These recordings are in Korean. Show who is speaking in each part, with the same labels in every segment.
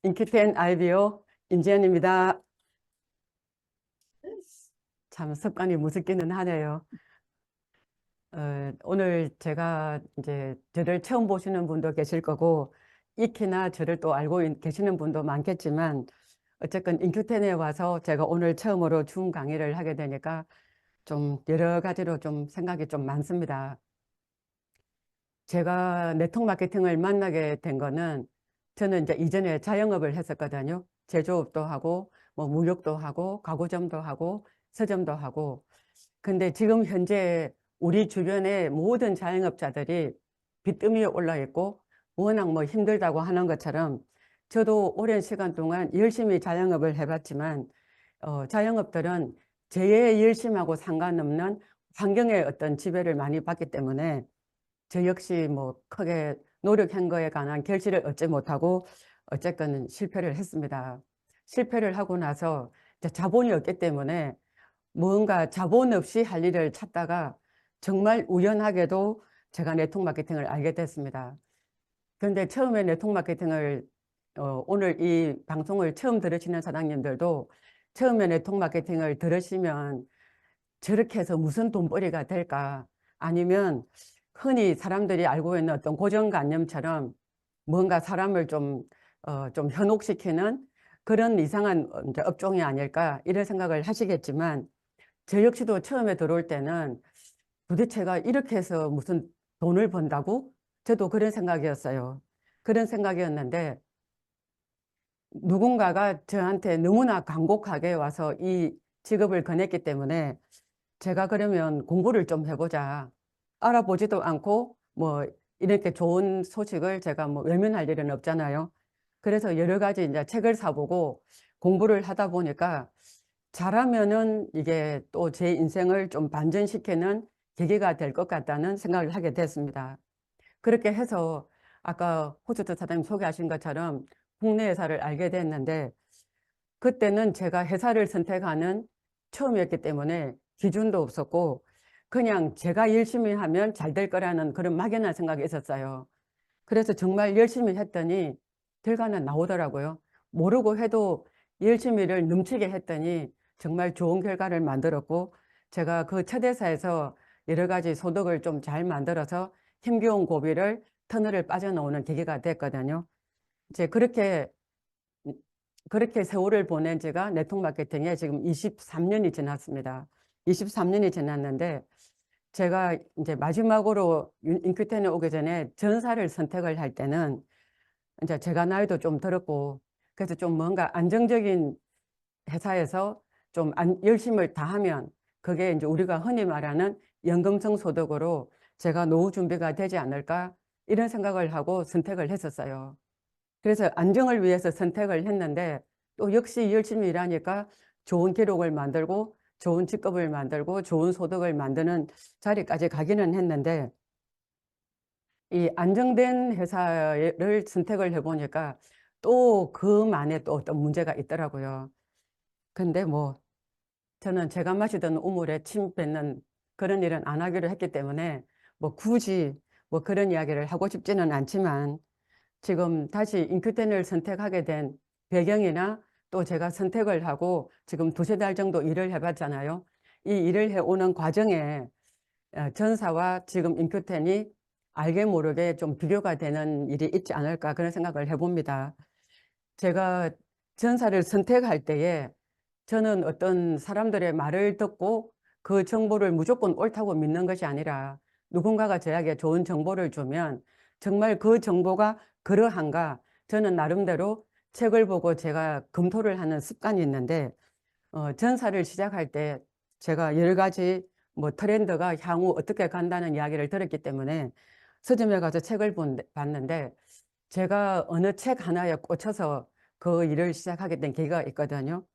Speaker 1: 인큐텐 IBO 임지연입니다. 참 습관이 무섭기는 하네요. 오늘 제가 이제 저를 처음 보시는 분도 계실 거고, 익히나 저를 또 알고 계시는 분도 많겠지만, 어쨌건 인큐텐에 와서 제가 오늘 처음으로 줌 강의를 하게 되니까 좀 여러 가지로 좀 생각이 좀 많습니다. 제가 네트워크 마케팅을 만나게 된 거는 저는 이제 이전에 자영업을 했었거든요. 제조업도 하고, 뭐 무역도 하고, 가구점도 하고, 서점도 하고. 근데 지금 현재 우리 주변의 모든 자영업자들이 빚더미 위에 올라 있고, 워낙 뭐 힘들다고 하는 것처럼 저도 오랜 시간 동안 열심히 자영업을 해봤지만, 자영업들은 제 열심하고 상관없는 환경의 어떤 지배를 많이 받기 때문에 저 역시 뭐 크게 노력한 거에 관한 결실을 얻지 못하고 어쨌건 실패를 했습니다. 실패를 하고 나서 이제 자본이 없기 때문에 뭔가 자본 없이 할 일을 찾다가 정말 우연하게도 제가 네트워크 마케팅을 알게 됐습니다. 그런데 처음에 네트워크 마케팅을 오늘 이 방송을 처음 들으시는 사장님들도 처음에 네트워크 마케팅을 들으시면 저렇게 해서 무슨 돈벌이가 될까? 아니면 흔히 사람들이 알고 있는 어떤 고정관념처럼 뭔가 사람을 좀 현혹시키는 그런 이상한 이제 업종이 아닐까? 이런 생각을 하시겠지만 저 역시도 처음에 들어올 때는 도대체가 이렇게 해서 무슨 돈을 번다고? 저도 그런 생각이었어요. 그런 생각이었는데 누군가가 저한테 너무나 간곡하게 와서 이 직업을 권했기 때문에 제가 그러면 공부를 좀 해보자. 알아보지도 않고 뭐 이렇게 좋은 소식을 제가 뭐 외면할 일은 없잖아요. 그래서 여러 가지 이제 책을 사보고 공부를 하다 보니까 잘하면은 이게 또 제 인생을 좀 반전시키는 계기가 될 것 같다는 생각을 하게 됐습니다. 그렇게 해서 아까 호스트 사장님 소개하신 것처럼 국내 회사를 알게 됐는데 그때는 제가 회사를 선택하는 처음이었기 때문에 기준도 없었고 그냥 제가 열심히 하면 잘 될 거라는 그런 막연한 생각이 있었어요. 그래서 정말 열심히 했더니 결과는 나오더라고요. 모르고 해도 열심히를 넘치게 했더니 정말 좋은 결과를 만들었고 제가 그 첫 회사에서 여러 가지 소득을 좀 잘 만들어서 힘겨운 고비를 터널을 빠져나오는 계기가 됐거든요. 이제 그렇게 세월을 보낸 지가 네트워크 마케팅에 지금 23년이 지났습니다. 23년이 지났는데 제가 이제 마지막으로 인큐텐에 오기 전에 전사를 선택을 할 때는 이제 제가 나이도 좀 들었고 그래서 좀 뭔가 안정적인 회사에서 좀 열심을 다하면 그게 이제 우리가 흔히 말하는 연금성 소득으로 제가 노후 준비가 되지 않을까 이런 생각을 하고 선택을 했었어요. 그래서 안정을 위해서 선택을 했는데 또 역시 열심히 일하니까 좋은 기록을 만들고 좋은 직급을 만들고 좋은 소득을 만드는 자리까지 가기는 했는데 이 안정된 회사를 선택을 해보니까 또 그만에 또 어떤 문제가 있더라고요. 근데 뭐 저는 제가 마시던 우물에 침 뱉는 그런 일은 안 하기로 했기 때문에 뭐 굳이 뭐 그런 이야기를 하고 싶지는 않지만 지금 다시 인큐텐을 선택하게 된 배경이나 또 제가 선택을 하고 지금 두세 달 정도 일을 해봤잖아요. 이 일을 해오는 과정에 전사와 지금 인큐텐이 알게 모르게 좀 비교가 되는 일이 있지 않을까 그런 생각을 해봅니다. 제가 전사를 선택할 때에 저는 어떤 사람들의 말을 듣고 그 정보를 무조건 옳다고 믿는 것이 아니라 누군가가 저에게 좋은 정보를 주면 정말 그 정보가 그러한가 저는 나름대로 책을 보고 제가 검토를 하는 습관이 있는데 전사를 시작할 때 제가 여러 가지 뭐 트렌드가 향후 어떻게 간다는 이야기를 들었기 때문에 서점에 가서 책을 봤는데 제가 어느 책 하나에 꽂혀서 그 일을 시작하게 된 계기가 있거든요.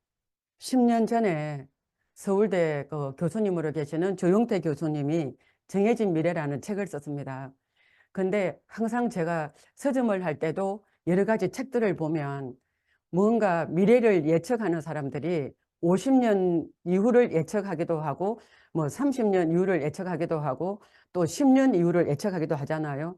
Speaker 1: 10년 전에 서울대 그 교수님으로 계시는 조용태 교수님이 정해진 미래라는 책을 썼습니다. 근데 항상 제가 서점을 할 때도 여러 가지 책들을 보면 뭔가 미래를 예측하는 사람들이 50년 이후를 예측하기도 하고 뭐 30년 이후를 예측하기도 하고 또 10년 이후를 예측하기도 하잖아요.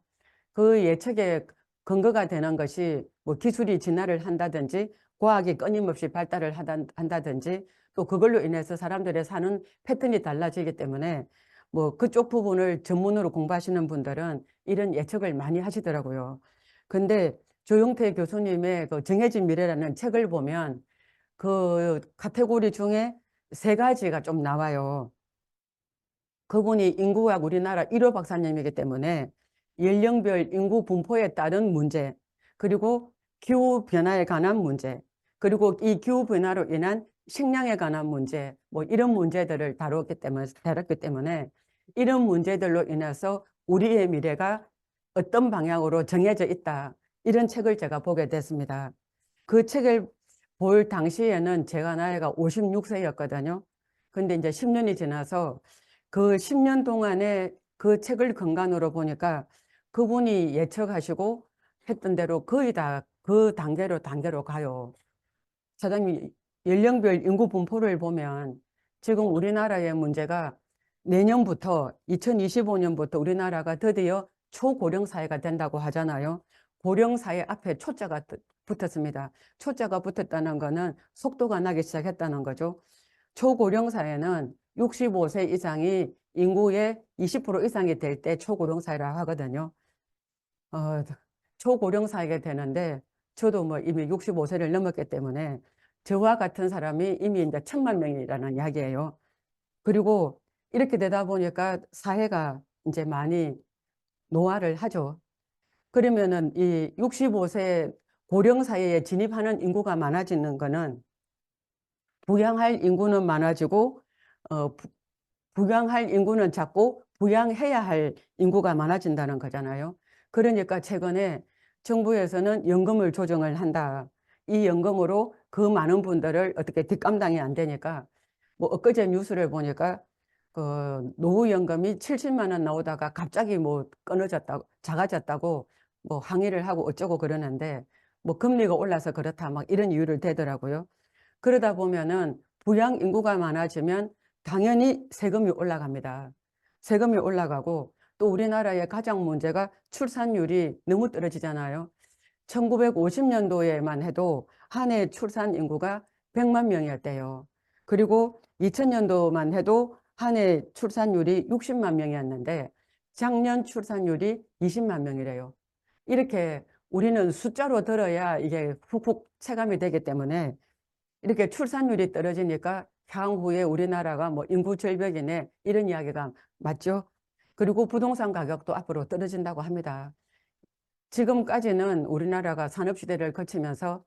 Speaker 1: 그 예측에 근거가 되는 것이 뭐 기술이 진화를 한다든지 과학이 끊임없이 발달을 한다든지 또 그걸로 인해서 사람들의 사는 패턴이 달라지기 때문에 뭐 그쪽 부분을 전문으로 공부하시는 분들은 이런 예측을 많이 하시더라고요. 근데 조용태 교수님의 그 정해진 미래라는 책을 보면 그 카테고리 중에 세 가지가 좀 나와요. 그분이 인구학 우리나라 1호 박사님이기 때문에 연령별 인구 분포에 따른 문제, 그리고 기후 변화에 관한 문제, 그리고 이 기후 변화로 인한 식량에 관한 문제, 뭐 이런 문제들을 다뤘기 때문에 이런 문제들로 인해서 우리의 미래가 어떤 방향으로 정해져 있다. 이런 책을 제가 보게 됐습니다. 그 책을 볼 당시에는 제가 나이가 56세였거든요. 근데 이제 10년이 지나서 그 10년 동안에 그 책을 근간으로 보니까 그분이 예측하시고 했던 대로 거의 다 그 단계로 가요. 사장님, 연령별 인구 분포를 보면 지금 우리나라의 문제가 내년부터 2025년부터 우리나라가 드디어 초고령 사회가 된다고 하잖아요. 고령 사회 앞에 초자가 붙었습니다. 초자가 붙었다는 거는 속도가 나기 시작했다는 거죠. 초고령 사회는 65세 이상이 인구의 20% 이상이 될 때 초고령 사회라 하거든요. 어, 초고령 사회가 되는데 저도 뭐 이미 65세를 넘었기 때문에 저와 같은 사람이 이미 이제 1,000만 명이라는 이야기예요. 그리고 이렇게 되다 보니까 사회가 이제 많이 노화를 하죠. 그러면은 이 65세 고령 사회에 진입하는 인구가 많아지는 거는 부양할 인구는 많아지고 부양할 인구는 작고 부양해야 할 인구가 많아진다는 거잖아요. 그러니까 최근에 정부에서는 연금을 조정을 한다. 이 연금으로 그 많은 분들을 어떻게 뒷감당이 안 되니까 뭐 엊그제 뉴스를 보니까 그 노후연금이 70만 원 나오다가 갑자기 뭐 끊어졌다고 작아졌다고 뭐 항의를 하고 어쩌고 그러는데 뭐 금리가 올라서 그렇다 막 이런 이유를 대더라고요. 그러다 보면은 부양 인구가 많아지면 당연히 세금이 올라갑니다. 세금이 올라가고 또 우리나라의 가장 문제가 출산율이 너무 떨어지잖아요. 1950년도에만 해도 한 해 출산 인구가 100만 명이었대요. 그리고 2000년도만 해도 한 해 출산율이 60만 명이었는데 작년 출산율이 20만 명이래요. 이렇게 우리는 숫자로 들어야 이게 훅훅 체감이 되기 때문에 이렇게 출산율이 떨어지니까 향후에 우리나라가 뭐 인구 절벽이네 이런 이야기가 맞죠? 그리고 부동산 가격도 앞으로 떨어진다고 합니다. 지금까지는 우리나라가 산업시대를 거치면서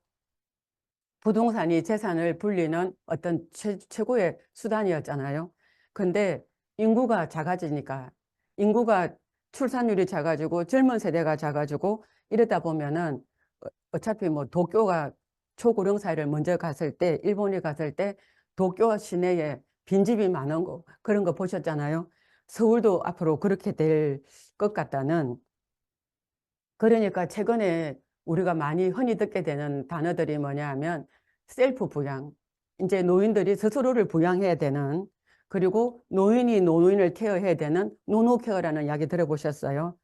Speaker 1: 부동산이 재산을 불리는 어떤 최고의 수단이었잖아요. 근데 인구가 작아지니까 인구가 출산율이 작아지고 젊은 세대가 작아지고 이러다 보면은 어차피 뭐 도쿄가 초고령 사회를 먼저 갔을 때 일본에 갔을 때 도쿄 시내에 빈집이 많은 거 그런 거 보셨잖아요. 서울도 앞으로 그렇게 될 것 같다는 그러니까 최근에 우리가 많이 흔히 듣게 되는 단어들이 뭐냐 하면 셀프 부양. 이제 노인들이 스스로를 부양해야 되는 그리고 노인이 노인을 케어해야 되는 노노케어라는 이야기 들어보셨어요?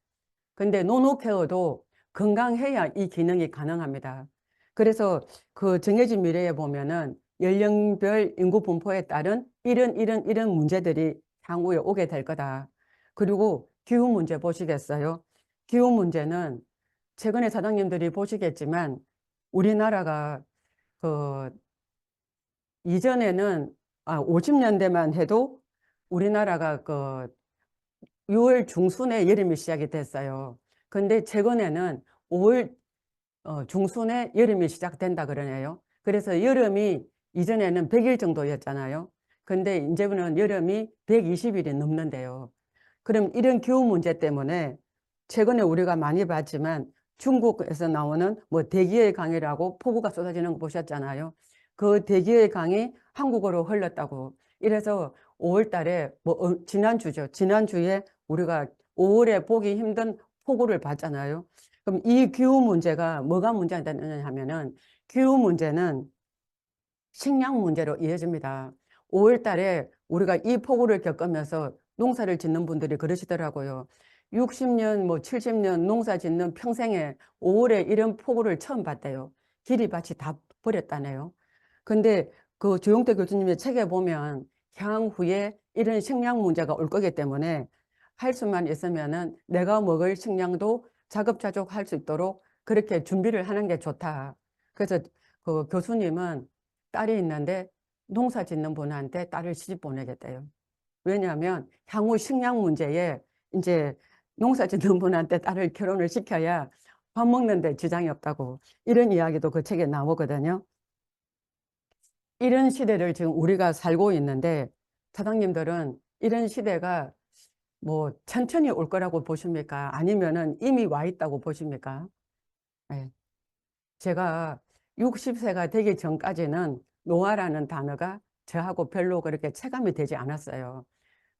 Speaker 1: 근데 노노케어도 건강해야 이 기능이 가능합니다. 그래서 그 정해진 미래에 보면은 연령별 인구 분포에 따른 이런 문제들이 향후에 오게 될 거다. 그리고 기후 문제 보시겠어요? 기후 문제는 최근에 사장님들이 보시겠지만 우리나라가 그 이전에는 50년대만 해도 우리나라가 그 6월 중순에 여름이 시작이 됐어요. 근데 최근에는 5월 중순에 여름이 시작된다 그러네요. 그래서 여름이 이전에는 100일 정도였잖아요. 근데 이제는 여름이 120일이 넘는데요. 그럼 이런 기후 문제 때문에 최근에 우리가 많이 봤지만 중국에서 나오는 뭐 대기의 강이라고 폭우가 쏟아지는 거 보셨잖아요. 그 대기의 강이 한국으로 흘렀다고. 이래서 5월 달에 뭐 지난주죠. 지난주에 우리가 5월에 보기 힘든 폭우를 봤잖아요. 그럼 이 기후 문제가 뭐가 문제가 되느냐 하면은 기후 문제는 식량 문제로 이어집니다. 5월 달에 우리가 이 폭우를 겪으면서 농사를 짓는 분들이 그러시더라고요. 60년, 뭐 70년 농사 짓는 평생에 5월에 이런 폭우를 처음 봤대요. 기리밭이 다 버렸다네요. 근데 그 조용태 교수님의 책에 보면 향후에 이런 식량 문제가 올 거기 때문에 할 수만 있으면은 내가 먹을 식량도 자급자족 할 수 있도록 그렇게 준비를 하는 게 좋다. 그래서 그 교수님은 딸이 있는데 농사 짓는 분한테 딸을 시집 보내겠대요. 왜냐하면 향후 식량 문제에 이제 농사 짓는 분한테 딸을 결혼을 시켜야 밥 먹는데 지장이 없다고 이런 이야기도 그 책에 나오거든요. 이런 시대를 지금 우리가 살고 있는데 사장님들은 이런 시대가 뭐 천천히 올 거라고 보십니까? 아니면은 이미 와 있다고 보십니까? 네. 제가 60세가 되기 전까지는 노화라는 단어가 저하고 별로 그렇게 체감이 되지 않았어요.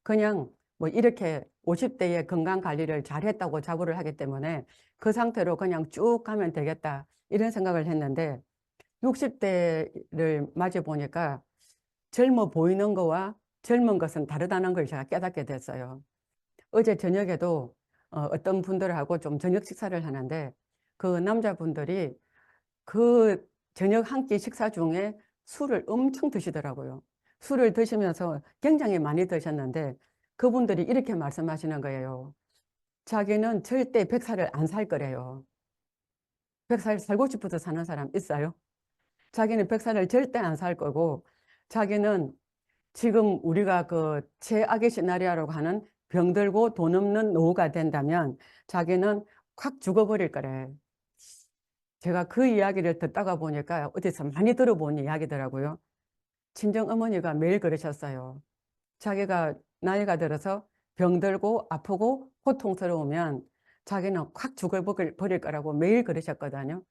Speaker 1: 그냥 뭐 이렇게 50대에 건강 관리를 잘했다고 자부를 하기 때문에 그 상태로 그냥 쭉 가면 되겠다 이런 생각을 했는데 60대를 맞아 보니까 젊어 보이는 거와 젊은 것은 다르다는 걸 제가 깨닫게 됐어요. 어제 저녁에도 어떤 분들하고 좀 저녁 식사를 하는데 그 남자분들이 그 저녁 한 끼 식사 중에 술을 엄청 드시더라고요. 술을 드시면서 굉장히 많이 드셨는데 그분들이 이렇게 말씀하시는 거예요. 자기는 절대 100살을 안 살 거래요. 100살 살고 싶어서 사는 사람 있어요? 자기는 100살을 절대 안 살 거고 자기는 지금 우리가 그 최악의 시나리오라고 하는 병들고 돈 없는 노후가 된다면 자기는 확 죽어버릴 거래. 제가 그 이야기를 듣다가 보니까 어디서 많이 들어본 이야기더라고요. 친정 어머니가 매일 그러셨어요. 자기가 나이가 들어서 병들고 아프고 고통스러우면 자기는 확 죽어버릴 거라고 매일 그러셨거든요.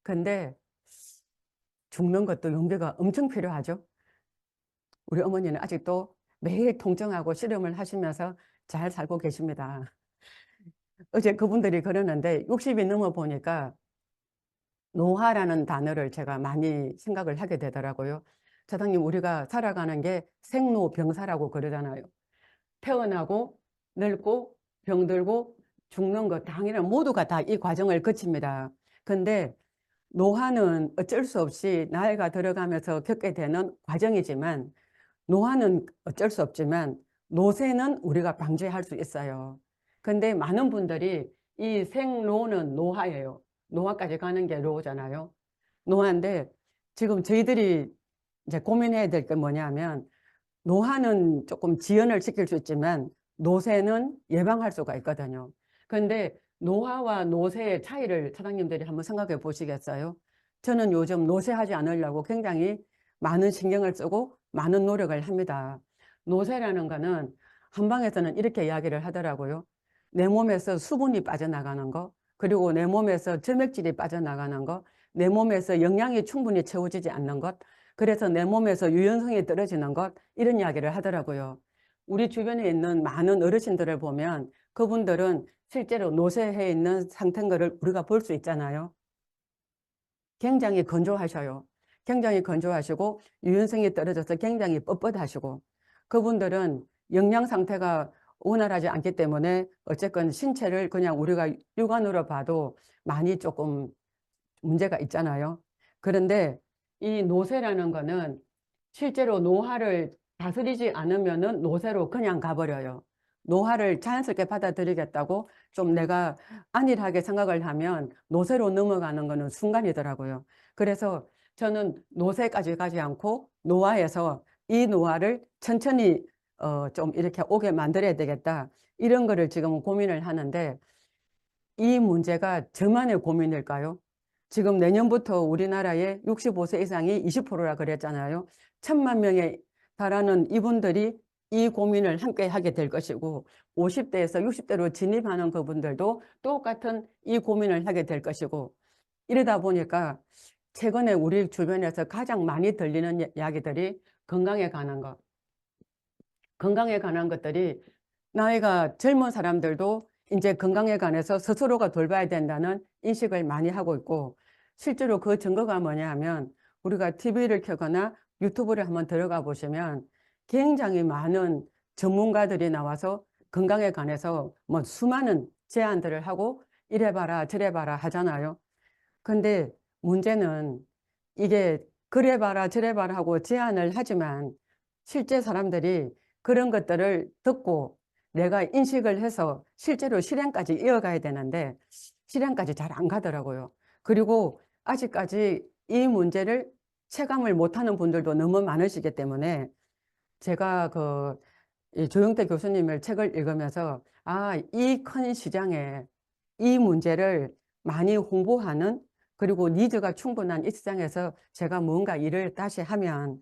Speaker 1: 근데 죽는 것도 용기가 엄청 필요하죠. 우리 어머니는 아직도 매일 통증하고 씨름을 하시면서 잘 살고 계십니다. 어제 그분들이 그러는데 60이 넘어 보니까 노화라는 단어를 제가 많이 생각을 하게 되더라고요. 사장님, 우리가 살아가는 게 생로병사라고 그러잖아요. 태어나고 늙고 병들고 죽는 것 당연히 모두가 다 이 과정을 거칩니다. 근데 노화는 어쩔 수 없이 나이가 들어가면서 겪게 되는 과정이지만 노화는 어쩔 수 없지만 노쇠는 우리가 방지할 수 있어요. 근데 많은 분들이 이 생로는 노화예요. 노화까지 가는 게 노잖아요. 노화인데 지금 저희들이 이제 고민해야 될 게 뭐냐면 노화는 조금 지연을 시킬 수 있지만 노쇠는 예방할 수가 있거든요. 근데 노화와 노쇠의 차이를 사장님들이 한번 생각해 보시겠어요? 저는 요즘 노쇠하지 않으려고 굉장히 많은 신경을 쓰고 많은 노력을 합니다. 노쇠라는 거는 한방에서는 이렇게 이야기를 하더라고요. 내 몸에서 수분이 빠져나가는 거, 그리고 내 몸에서 점액질이 빠져나가는 거, 내 몸에서 영양이 충분히 채워지지 않는 것, 그래서 내 몸에서 유연성이 떨어지는 것, 이런 이야기를 하더라고요. 우리 주변에 있는 많은 어르신들을 보면 그분들은 실제로 노쇠해 있는 상태인 것을 우리가 볼 수 있잖아요. 굉장히 건조하셔요. 굉장히 건조하시고 유연성이 떨어져서 굉장히 뻣뻣하시고 그분들은 영양 상태가 원활하지 않기 때문에 어쨌건 신체를 그냥 우리가 육안으로 봐도 많이 조금 문제가 있잖아요. 그런데 이 노쇠라는 거는 실제로 노화를 다스리지 않으면은 노쇠로 그냥 가버려요. 노화를 자연스럽게 받아들이겠다고 좀 내가 안일하게 생각을 하면 노쇠로 넘어가는 거는 순간이더라고요. 그래서 저는 노쇠까지 가지 않고 노화에서 이 노화를 천천히 좀 이렇게 오게 만들어야 되겠다. 이런 거를 지금 고민을 하는데 이 문제가 저만의 고민일까요? 지금 내년부터 우리나라의 65세 이상이 20%라 그랬잖아요. 1,000만 명에 달하는 이분들이 이 고민을 함께 하게 될 것이고 50대에서 60대로 진입하는 그분들도 똑같은 이 고민을 하게 될 것이고 이러다 보니까 최근에 우리 주변에서 가장 많이 들리는 이야기들이 건강에 관한 것. 건강에 관한 것들이 나이가 젊은 사람들도 이제 건강에 관해서 스스로가 돌봐야 된다는 인식을 많이 하고 있고 실제로 그 증거가 뭐냐 하면 우리가 TV를 켜거나 유튜브를 한번 들어가 보시면 굉장히 많은 전문가들이 나와서 건강에 관해서 뭐 수많은 제안들을 하고 이래봐라 저래봐라 하잖아요. 근데 문제는 이게 그래봐라 저래봐라 하고 제안을 하지만 실제 사람들이 그런 것들을 듣고 내가 인식을 해서 실제로 실행까지 이어가야 되는데 실행까지 잘 안 가더라고요. 그리고 아직까지 이 문제를 체감을 못하는 분들도 너무 많으시기 때문에 제가 이 조영태 교수님의 책을 읽으면서 이 큰 시장에 이 문제를 많이 홍보하는, 그리고 니즈가 충분한 이 시장에서 제가 뭔가 일을 다시 하면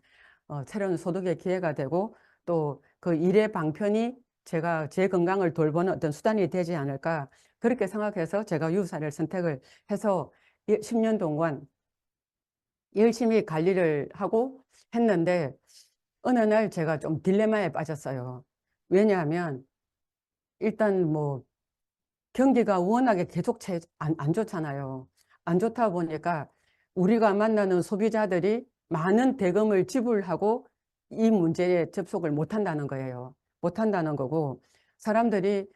Speaker 1: 새로운 소득의 기회가 되고 또 그 일의 방편이 제가 제 건강을 돌보는 어떤 수단이 되지 않을까, 그렇게 생각해서 제가 유사를 선택을 해서 10년 동안 열심히 관리를 하고 했는데 어느 날 제가 좀 딜레마에 빠졌어요. 왜냐하면 일단 뭐 경기가 워낙에 계속 안 좋잖아요. 안 좋다 보니까 우리가 만나는 소비자들이 많은 대금을 지불하고 이 문제에 접속을 못 한다는 거예요. 못 한다는 거고, 사람들이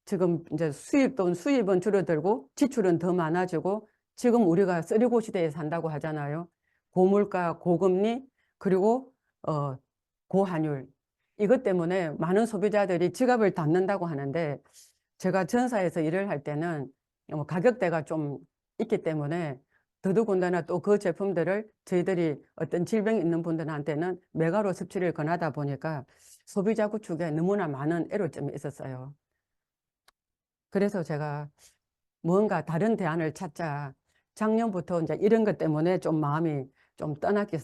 Speaker 1: 지금 이제 수입은 줄어들고 지출은 더 많아지고, 지금 우리가 쓰리고 시대에 산다고 하잖아요. 고물가, 고금리, 그리고 어, 고환율. 이것 때문에 많은 소비자들이 지갑을 닫는다고 하는데, 제가 전사에서 일을 할 때는 가격대가 좀 있기 때문에 더더군다나 또 그 제품들을 저희들이 어떤 질병이 있는 분들한테는 메가로 섭취를 권하다 보니까 소비자 구축에 너무나 많은 애로점이 있었어요. 그래서 제가 뭔가 다른 대안을 찾자. 작년부터 이제 이런 것 때문에 좀 마음이 좀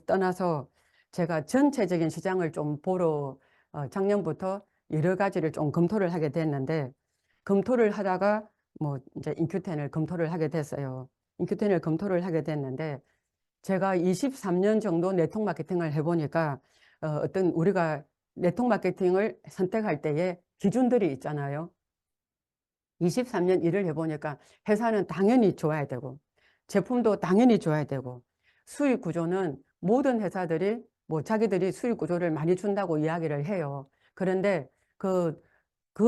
Speaker 1: 떠나서 제가 전체적인 시장을 좀 보러 작년부터 여러 가지를 좀 검토를 하게 됐는데, 검토를 하다가 뭐 이제 인큐텐을 검토를 하게 됐어요. 인큐텐을 검토를 하게 됐는데 제가 23년 정도 네트워크 마케팅을 해보니까 어떤 우리가 네트워크 마케팅을 선택할 때에 기준들이 있잖아요. 23년 일을 해보니까 회사는 당연히 좋아야 되고 제품도 당연히 좋아야 되고 수익 구조는 모든 회사들이 뭐 자기들이 수익 구조를 많이 준다고 이야기를 해요. 그런데 그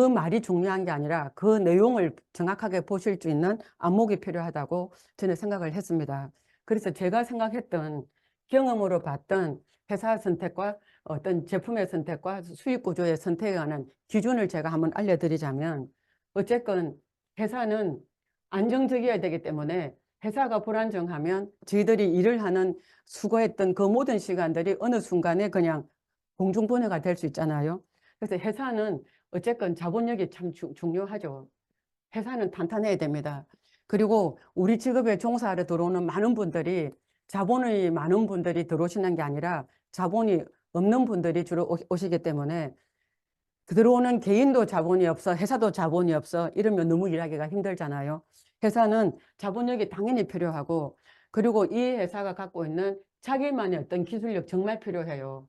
Speaker 1: 말이 중요한 게 아니라 그 내용을 정확하게 보실 수 있는 안목이 필요하다고 저는 생각을 했습니다. 그래서 제가 생각했던 경험으로 봤던 회사 선택과 어떤 제품의 선택과 수익 구조의 선택에 관한 기준을 제가 한번 알려드리자면, 어쨌건 회사는 안정적이어야 되기 때문에 회사가 불안정하면 저희들이 일을 하는 수고했던 그 모든 시간들이 어느 순간에 그냥 공중분해가 될 수 있잖아요. 그래서 회사는 어쨌건 자본력이 참 중요하죠. 회사는 탄탄해야 됩니다. 그리고 우리 직업에 종사하러 들어오는 많은 분들이 자본이 많은 분들이 들어오시는 게 아니라 자본이 없는 분들이 주로 오시기 때문에 들어오는 개인도 자본이 없어, 회사도 자본이 없어, 이러면 너무 일하기가 힘들잖아요. 회사는 자본력이 당연히 필요하고, 그리고 이 회사가 갖고 있는 자기만의 어떤 기술력 정말 필요해요.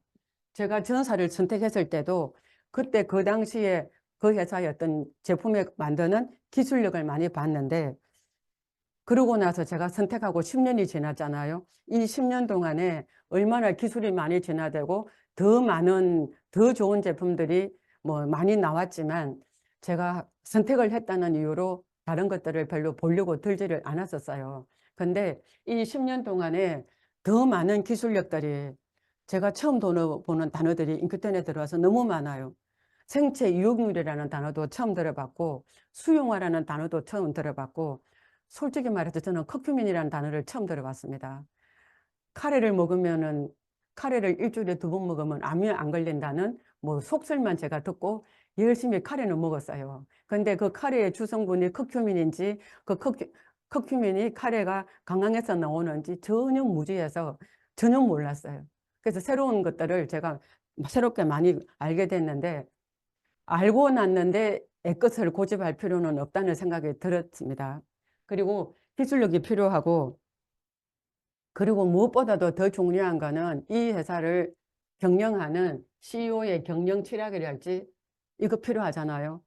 Speaker 1: 제가 전사를 선택했을 때도 그때 그 당시에 그 회사의 어떤 제품에 만드는 기술력을 많이 봤는데, 그러고 나서 제가 선택하고 10년이 지났잖아요. 이 10년 동안에 얼마나 기술이 많이 진화되고 더 좋은 제품들이 뭐 많이 나왔지만 제가 선택을 했다는 이유로 다른 것들을 별로 보려고 들지를 않았었어요. 근데 이 10년 동안에 더 많은 기술력들이, 제가 처음 보는 단어들이 인큐텐에 들어와서 너무 많아요. 생체 이용률이라는 단어도 처음 들어봤고 수용화라는 단어도 처음 들어봤고, 솔직히 말해서 저는 커큐민이라는 단어를 처음 들어봤습니다. 카레를 먹으면은 카레를 일주일에 2번 먹으면 암이 안 걸린다는 뭐 속설만 제가 듣고 열심히 카레는 먹었어요. 근데 그 카레의 주성분이 커큐민인지 커큐민이 카레가 강황에서 나오는지 전혀 무지해서 전혀 몰랐어요. 그래서 새로운 것들을 제가 새롭게 많이 알게 됐는데, 알고 났는데 애것을 고집할 필요는 없다는 생각이 들었습니다. 그리고 기술력이 필요하고, 그리고 무엇보다도 더 중요한 거는 이 회사를 경영하는 CEO의 경영 치략이랄지, 이거 필요하잖아요.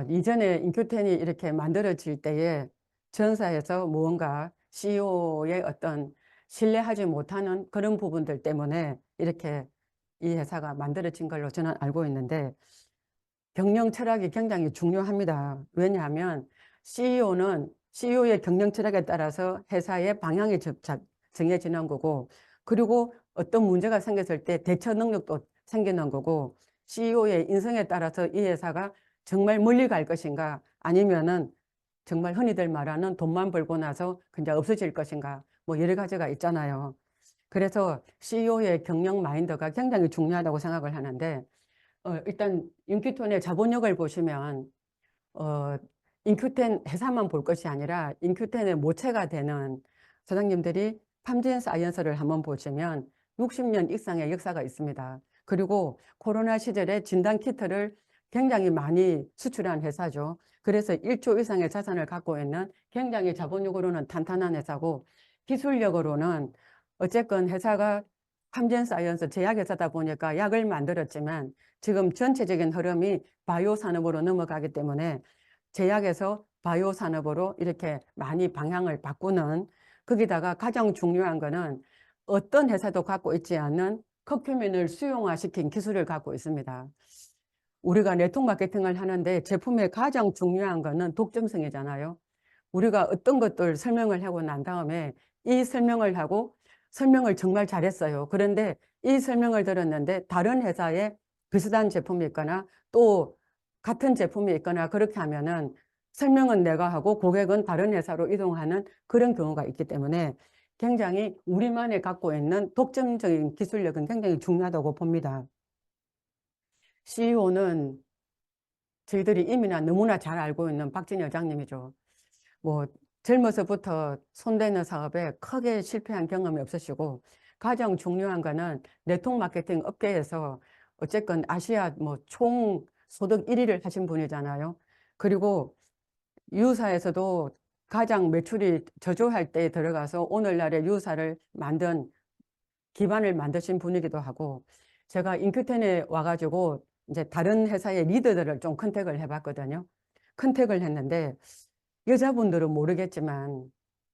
Speaker 1: 이전에 인큐텐이 이렇게 만들어질 때에 전사에서 무언가 CEO의 어떤 신뢰하지 못하는 그런 부분들 때문에 이렇게 이 회사가 만들어진 걸로 저는 알고 있는데, 경영 철학이 굉장히 중요합니다. 왜냐하면 CEO의 경영 철학에 따라서 회사의 방향이 정해지는 거고, 그리고 어떤 문제가 생겼을 때 대처 능력도 생기는 거고, CEO의 인성에 따라서 이 회사가 정말 멀리 갈 것인가, 아니면은 정말 흔히들 말하는 돈만 벌고 나서 그냥 없어질 것인가, 뭐 여러 가지가 있잖아요. 그래서 CEO의 경영 마인드가 굉장히 중요하다고 생각을 하는데, 일단 인큐톤의 자본력을 보시면 어, 인큐텐 회사만 볼 것이 아니라 인큐텐의 모체가 되는 사장님들이 팜진 사이언스를 한번 보시면 60년 이상의 역사가 있습니다. 그리고 코로나 시절에 진단 키트를 굉장히 많이 수출한 회사죠. 그래서 1조 이상의 자산을 갖고 있는 굉장히 자본력으로는 탄탄한 회사고, 기술력으로는 어쨌건 회사가 팜진 사이언스 제약회사다 보니까 약을 만들었지만 지금 전체적인 흐름이 바이오 산업으로 넘어가기 때문에 제약에서 바이오 산업으로 이렇게 많이 방향을 바꾸는, 거기다가 가장 중요한 거는 어떤 회사도 갖고 있지 않는 커큐민을 수용화시킨 기술을 갖고 있습니다. 우리가 네트워크 마케팅을 하는데 제품의 가장 중요한 거는 독점성이잖아요. 우리가 어떤 것들 설명을 하고 난 다음에 이 설명을 하고 설명을 정말 잘했어요. 그런데 이 설명을 들었는데 다른 회사에 비슷한 제품이 있거나 또 같은 제품이 있거나 그렇게 하면은 설명은 내가 하고 고객은 다른 회사로 이동하는 그런 경우가 있기 때문에 굉장히 우리만이 갖고 있는 독점적인 기술력은 굉장히 중요하다고 봅니다. CEO는 저희들이 이미나 너무나 잘 알고 있는 박진희 회장님이죠. 뭐 젊어서부터 손대는 사업에 크게 실패한 경험이 없으시고, 가장 중요한 거는 네트워크 마케팅 업계에서 어쨌건 아시아 뭐 총 소득 1위를 하신 분이잖아요. 그리고 유사에서도 가장 매출이 저조할 때 들어가서 오늘날의 유사를 만든 기반을 만드신 분이기도 하고, 제가 인큐텐에 와가지고 이제 다른 회사의 리더들을 좀 컨택을 해봤거든요. 컨택을 했는데 여자분들은 모르겠지만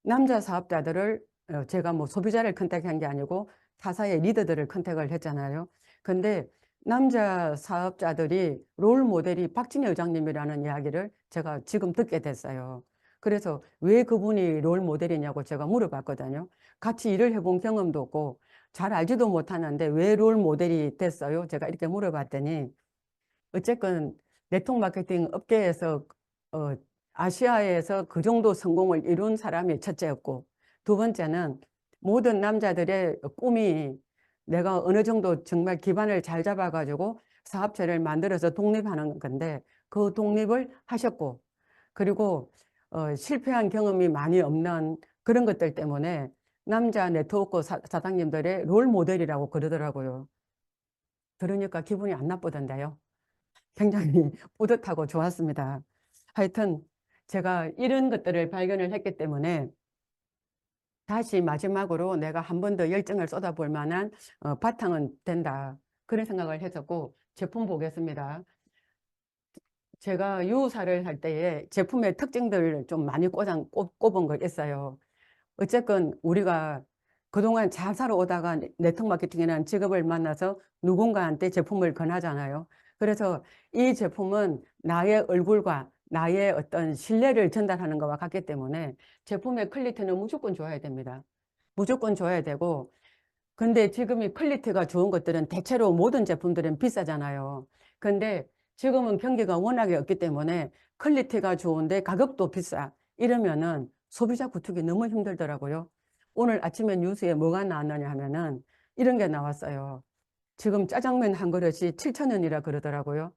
Speaker 1: 남자 사업자들을 제가 뭐 소비자를 컨택한 게 아니고 타사의 리더들을 컨택을 했잖아요. 근데 남자 사업자들이 롤 모델이 박진희 회장님이라는 이야기를 제가 지금 듣게 됐어요. 그래서 왜 그분이 롤 모델이냐고 제가 물어봤거든요. 같이 일을 해본 경험도 없고 잘 알지도 못하는데 왜 롤 모델이 됐어요? 제가 이렇게 물어봤더니 어쨌건 네트워크 마케팅 업계에서 어, 아시아에서 그 정도 성공을 이룬 사람이 첫째였고, 두 번째는 모든 남자들의 꿈이 내가 어느 정도 정말 기반을 잘 잡아가지고 사업체를 만들어서 독립하는 건데 그 독립을 하셨고, 그리고 실패한 경험이 많이 없는 그런 것들 때문에 남자 네트워크 사장님들의 롤 모델이라고 그러더라고요. 들으니까 기분이 안 나쁘던데요. 굉장히 뿌듯하고 좋았습니다. 하여튼 제가 이런 것들을 발견을 했기 때문에 다시 마지막으로 내가 한 번 더 열정을 쏟아볼 만한 바탕은 된다. 그런 생각을 했었고, 제품 보겠습니다. 제가 유사를 할 때에 제품의 특징들을 좀 많이 꼽은 거 있어요. 어쨌건 우리가 그동안 잘 살아오다가 네트워크 마케팅이라는 직업을 만나서 누군가한테 제품을 권하잖아요. 그래서 이 제품은 나의 얼굴과 나의 어떤 신뢰를 전달하는 것과 같기 때문에 제품의 퀄리티는 무조건 좋아야 됩니다. 무조건 좋아야 되고, 근데 지금 이 퀄리티가 좋은 것들은 대체로 모든 제품들은 비싸잖아요. 근데 지금은 경기가 워낙에 없기 때문에 퀄리티가 좋은데 가격도 비싸. 이러면은 소비자 구축이 너무 힘들더라고요. 오늘 아침에 뉴스에 뭐가 나왔느냐 하면은 이런 게 나왔어요. 지금 짜장면 한 그릇이 7,000원이라 그러더라고요.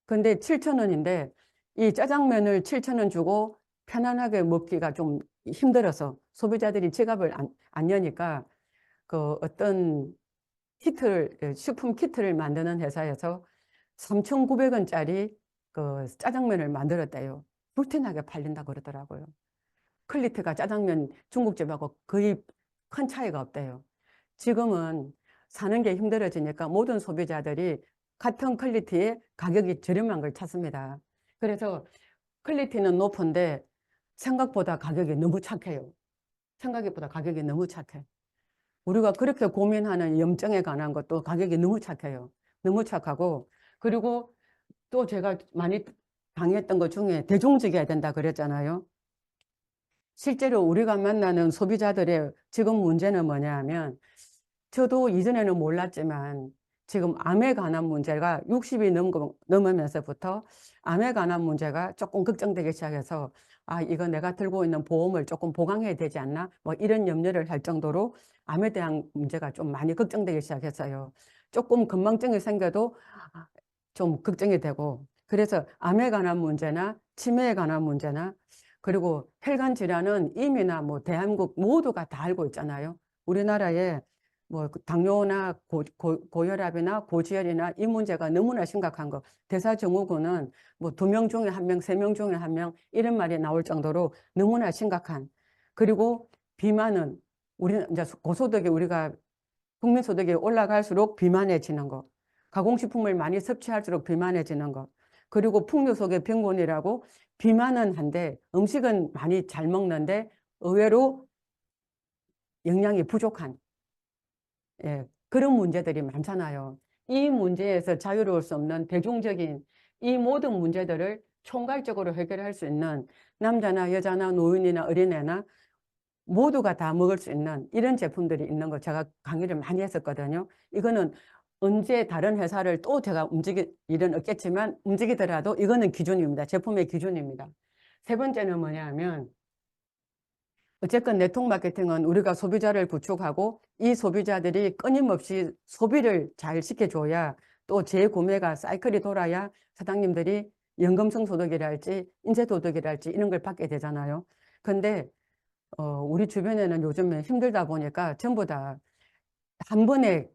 Speaker 1: 근데 7,000원인데 이 짜장면을 7,000원 주고 편안하게 먹기가 좀 힘들어서 소비자들이 지갑을 안 여니까 그 어떤 식품 키트를 만드는 회사에서 3,900원짜리 그 짜장면을 만들었대요. 불티나게 팔린다 그러더라고요. 퀄리티가 짜장면 중국집하고 거의 큰 차이가 없대요. 지금은 사는 게 힘들어지니까 모든 소비자들이 같은 퀄리티의 가격이 저렴한 걸 찾습니다. 그래서 퀄리티는 높은데 생각보다 가격이 너무 착해요. 생각보다 가격이 너무 착해. 우리가 그렇게 고민하는 염증에 관한 것도 가격이 너무 착해요. 너무 착하고, 그리고 또 제가 많이 강의했던 것 중에 대중적이어야 된다 그랬잖아요. 실제로 우리가 만나는 소비자들의 지금 문제는 뭐냐 하면 저도 이전에는 몰랐지만 지금 암에 관한 문제가 60이 넘으면서부터 암에 관한 문제가 조금 걱정되기 시작해서 아, 이거 내가 들고 있는 보험을 조금 보강해야 되지 않나? 뭐 이런 염려를 할 정도로 암에 대한 문제가 좀 많이 걱정되기 시작했어요. 조금 건망증이 생겨도 좀 걱정이 되고 그래서 암에 관한 문제나 치매에 관한 문제나 그리고 혈관 질환은 이미나 뭐 대한민국 모두가 다 알고 있잖아요. 우리나라에 뭐 당뇨나 고혈압이나 고지혈이나 이 문제가 너무나 심각한 거. 대사증후군은 뭐 2명 중에 1명, 3명 중에 1명 이런 말이 나올 정도로 너무나 심각한. 그리고 비만은 우리 이제 고소득이 우리가 국민소득이 올라갈수록 비만해지는 거. 가공식품을 많이 섭취할수록 비만해지는 거. 그리고 풍요 속의 병곤이라고 비만은 한데 음식은 많이 잘 먹는데 의외로 영양이 부족한 예, 그런 문제들이 많잖아요. 이 문제에서 자유로울 수 없는 대중적인 이 모든 문제들을 총괄적으로 해결할 수 있는 남자나 여자나 노인이나 어린애나 모두가 다 먹을 수 있는 이런 제품들이 있는 거 제가 강의를 많이 했었거든요. 이거는 언제 다른 회사를 또 제가 움직일 일은 없겠지만 움직이더라도 이거는 기준입니다. 제품의 기준입니다. 세 번째는 뭐냐면 어쨌건 네트워크 마케팅은 우리가 소비자를 구축하고 이 소비자들이 끊임없이 소비를 잘 시켜줘야 또 재구매가 사이클이 돌아야 사장님들이 연금성 소득이랄지 인쇄소득이랄지 이런 걸 받게 되잖아요. 근데 우리 주변에는 요즘에 힘들다 보니까 전부 다 한 번에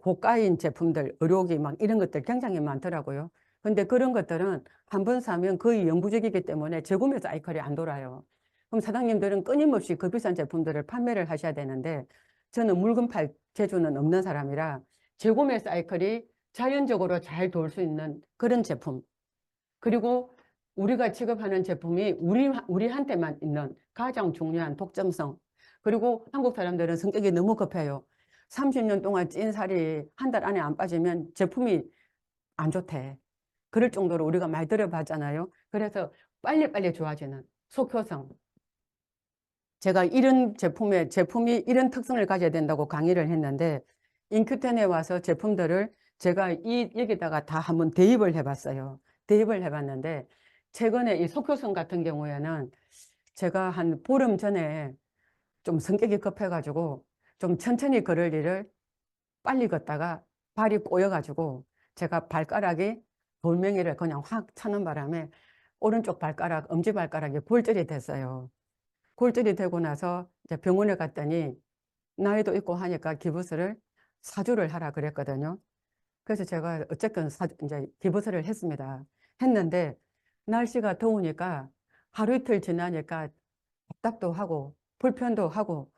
Speaker 1: 고가인 제품들, 의료기 막 이런 것들 굉장히 많더라고요. 근데 그런 것들은 한 번 사면 거의 영구적이기 때문에 재구매 사이클이 안 돌아요. 그럼 사장님들은 끊임없이 그 비싼 제품들을 판매를 하셔야 되는데 저는 물건 팔 재주는 없는 사람이라 재구매 사이클이 자연적으로 잘 돌 수 있는 그런 제품. 그리고 우리가 취급하는 제품이 우리한테만 있는 가장 중요한 독점성. 그리고 한국 사람들은 성격이 너무 급해요. 30년 동안 찐 살이 한 달 안에 안 빠지면 제품이 안 좋대. 그럴 정도로 우리가 많이 들어봤잖아요. 그래서 빨리빨리 좋아지는 속효성. 제가 이런 제품이 이런 특성을 가져야 된다고 강의를 했는데 인큐텐에 와서 제품들을 제가 여기다가 다 한번 대입을 해봤어요. 대입을 해봤는데 최근에 이 속효성 같은 경우에는 제가 한 보름 전에 좀 성격이 급해가지고 좀 천천히 걸을 일을 빨리 걷다가 발이 꼬여가지고 제가 발가락이 돌멩이를 그냥 확 차는 바람에 오른쪽 발가락, 엄지발가락이 골절이 됐어요. 골절이 되고 나서 이제 병원에 갔더니 나이도 있고 하니까 기부스를 사주를 하라 그랬거든요. 그래서 제가 어쨌든 이제 기부스를 했습니다. 했는데 날씨가 더우니까 하루 이틀 지나니까 답답도 하고 불편도 하고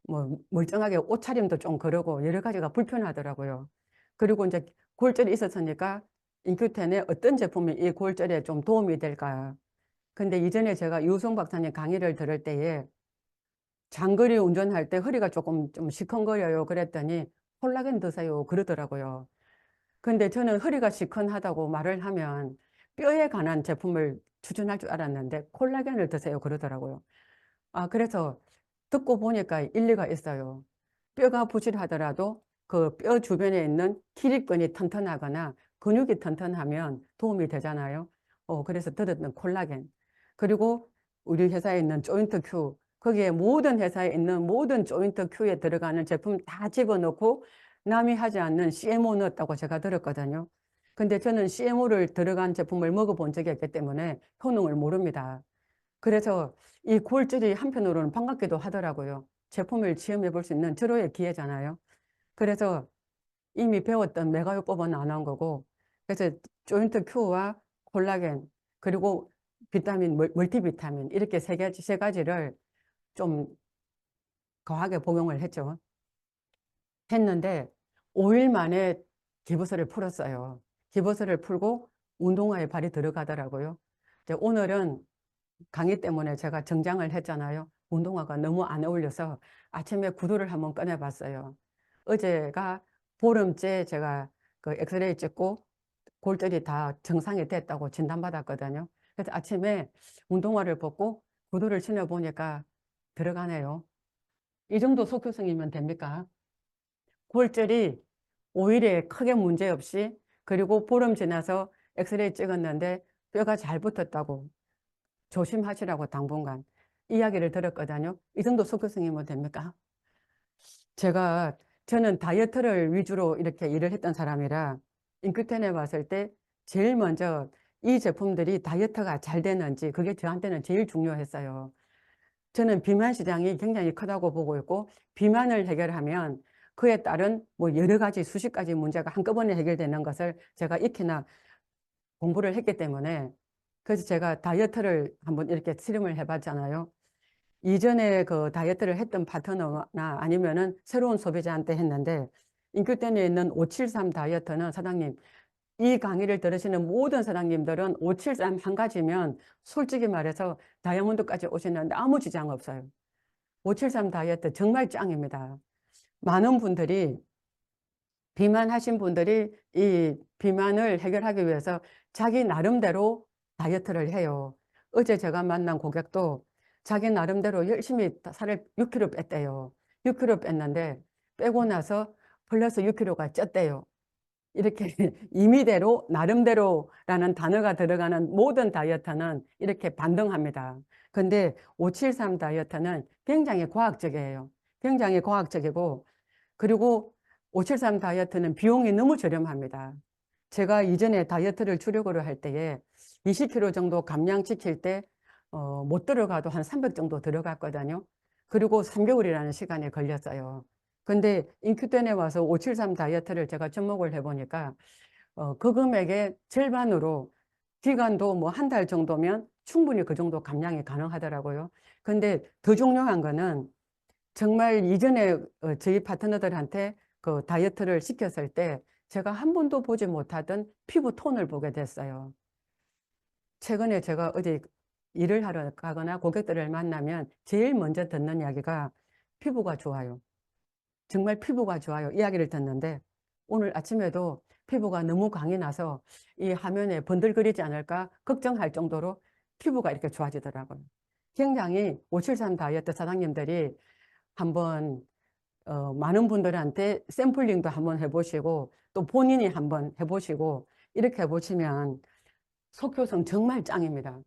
Speaker 1: 뭐 멀쩡하게 옷차림도 좀 그러고 여러 가지가 불편하더라고요. 그리고 이제 골절이 있었으니까 인큐텐에 어떤 제품이 이 골절에 좀 도움이 될까. 근데 이전에 제가 유성 박사님 강의를 들을 때에 장거리 운전할 때 허리가 조금 좀 시큰거려요. 그랬더니 콜라겐 드세요. 그러더라고요. 근데 저는 허리가 시큰하다고 말을 하면 뼈에 관한 제품을 추천할 줄 알았는데 콜라겐을 드세요. 그러더라고요. 아, 그래서 듣고 보니까 일리가 있어요. 뼈가 부실하더라도 그 뼈 주변에 있는 기립근이 튼튼하거나 근육이 튼튼하면 도움이 되잖아요. 그래서 들었던 콜라겐. 그리고 우리 회사에 있는 조인트 큐. 거기에 모든 회사에 있는 모든 조인트 큐에 들어가는 제품 다 집어넣고 남이 하지 않는 CMO 넣었다고 제가 들었거든요. 근데 저는 CMO를 들어간 제품을 먹어본 적이 없기 때문에 효능을 모릅니다. 그래서 이 골절이 한편으로는 반갑기도 하더라고요. 제품을 시험해 볼 수 있는 절호의 기회잖아요. 그래서 이미 배웠던 메가요법은 안 한 거고, 그래서 조인트 큐와 콜라겐, 그리고 비타민, 멀티비타민, 이렇게 세 가지를 좀 거하게 복용을 했죠. 했는데, 5일 만에 기부스를 풀었어요. 기부스를 풀고 운동화에 발이 들어가더라고요. 이제 오늘은 강의 때문에 제가 정장을 했잖아요. 운동화가 너무 안 어울려서 아침에 구두를 한번 꺼내봤어요. 어제가 보름째 제가 그 엑스레이 찍고 골절이 다 정상이 됐다고 진단받았거든요. 그래서 아침에 운동화를 벗고 구두를 신어보니까 들어가네요. 이 정도 속효성이면 됩니까? 골절이 오히려 크게 문제없이, 그리고 보름 지나서 엑스레이 찍었는데 뼈가 잘 붙었다고, 조심하시라고 당분간 이야기를 들었거든요. 이 정도 속효성이면 됩니까? 저는 다이어트를 위주로 이렇게 일을 했던 사람이라 인큐텐에 왔을 때 제일 먼저 이 제품들이 다이어트가 잘 되는지, 그게 저한테는 제일 중요했어요. 저는 비만 시장이 굉장히 크다고 보고 있고, 비만을 해결하면 그에 따른 뭐 여러 가지 수십 가지 문제가 한꺼번에 해결되는 것을 제가 익히나 공부를 했기 때문에, 그래서 제가 다이어트를 한번 이렇게 실험을 해봤잖아요. 이전에 그 다이어트를 했던 파트너나 아니면은 새로운 소비자한테 했는데, 인큐텐에 있는 573 다이어트는 사장님, 이 강의를 들으시는 모든 사장님들은 573 한 가지면 솔직히 말해서 다이아몬드까지 오시는데 아무 지장 없어요. 573 다이어트 정말 짱입니다. 많은 분들이, 비만하신 분들이 이 비만을 해결하기 위해서 자기 나름대로 다이어트를 해요. 어제 제가 만난 고객도 자기 나름대로 열심히 살을 6kg 뺐대요. 6kg 뺐는데 빼고 나서 플러스 6kg가 쪘대요. 이렇게 임의대로 나름대로라는 단어가 들어가는 모든 다이어트는 이렇게 반등합니다. 근데 573 다이어트는 굉장히 과학적이에요. 굉장히 과학적이고, 그리고 573 다이어트는 비용이 너무 저렴합니다. 제가 이전에 다이어트를 주력으로 할 때에 20kg 정도 감량시킬 때 못 들어가도 한 300 정도 들어갔거든요. 그리고 3개월이라는 시간이 걸렸어요. 근데 인큐텐에 와서 573 다이어트를 제가 접목을 해보니까 그 금액의 절반으로, 기간도 뭐 한 달 정도면 충분히 그 정도 감량이 가능하더라고요. 근데 더 중요한 거는, 정말 이전에 저희 파트너들한테 그 다이어트를 시켰을 때 제가 한 번도 보지 못하던 피부 톤을 보게 됐어요. 최근에 제가 어디 일을 하러 가거나 고객들을 만나면 제일 먼저 듣는 이야기가 피부가 좋아요. 정말 피부가 좋아요. 이야기를 듣는데, 오늘 아침에도 피부가 너무 광이 나서 이 화면에 번들거리지 않을까 걱정할 정도로 피부가 이렇게 좋아지더라고요. 굉장히 573 다이어트 사장님들이 한번 많은 분들한테 샘플링도 한번 해보시고, 또 본인이 한번 해보시고, 이렇게 해보시면 속효성 정말 짱입니다.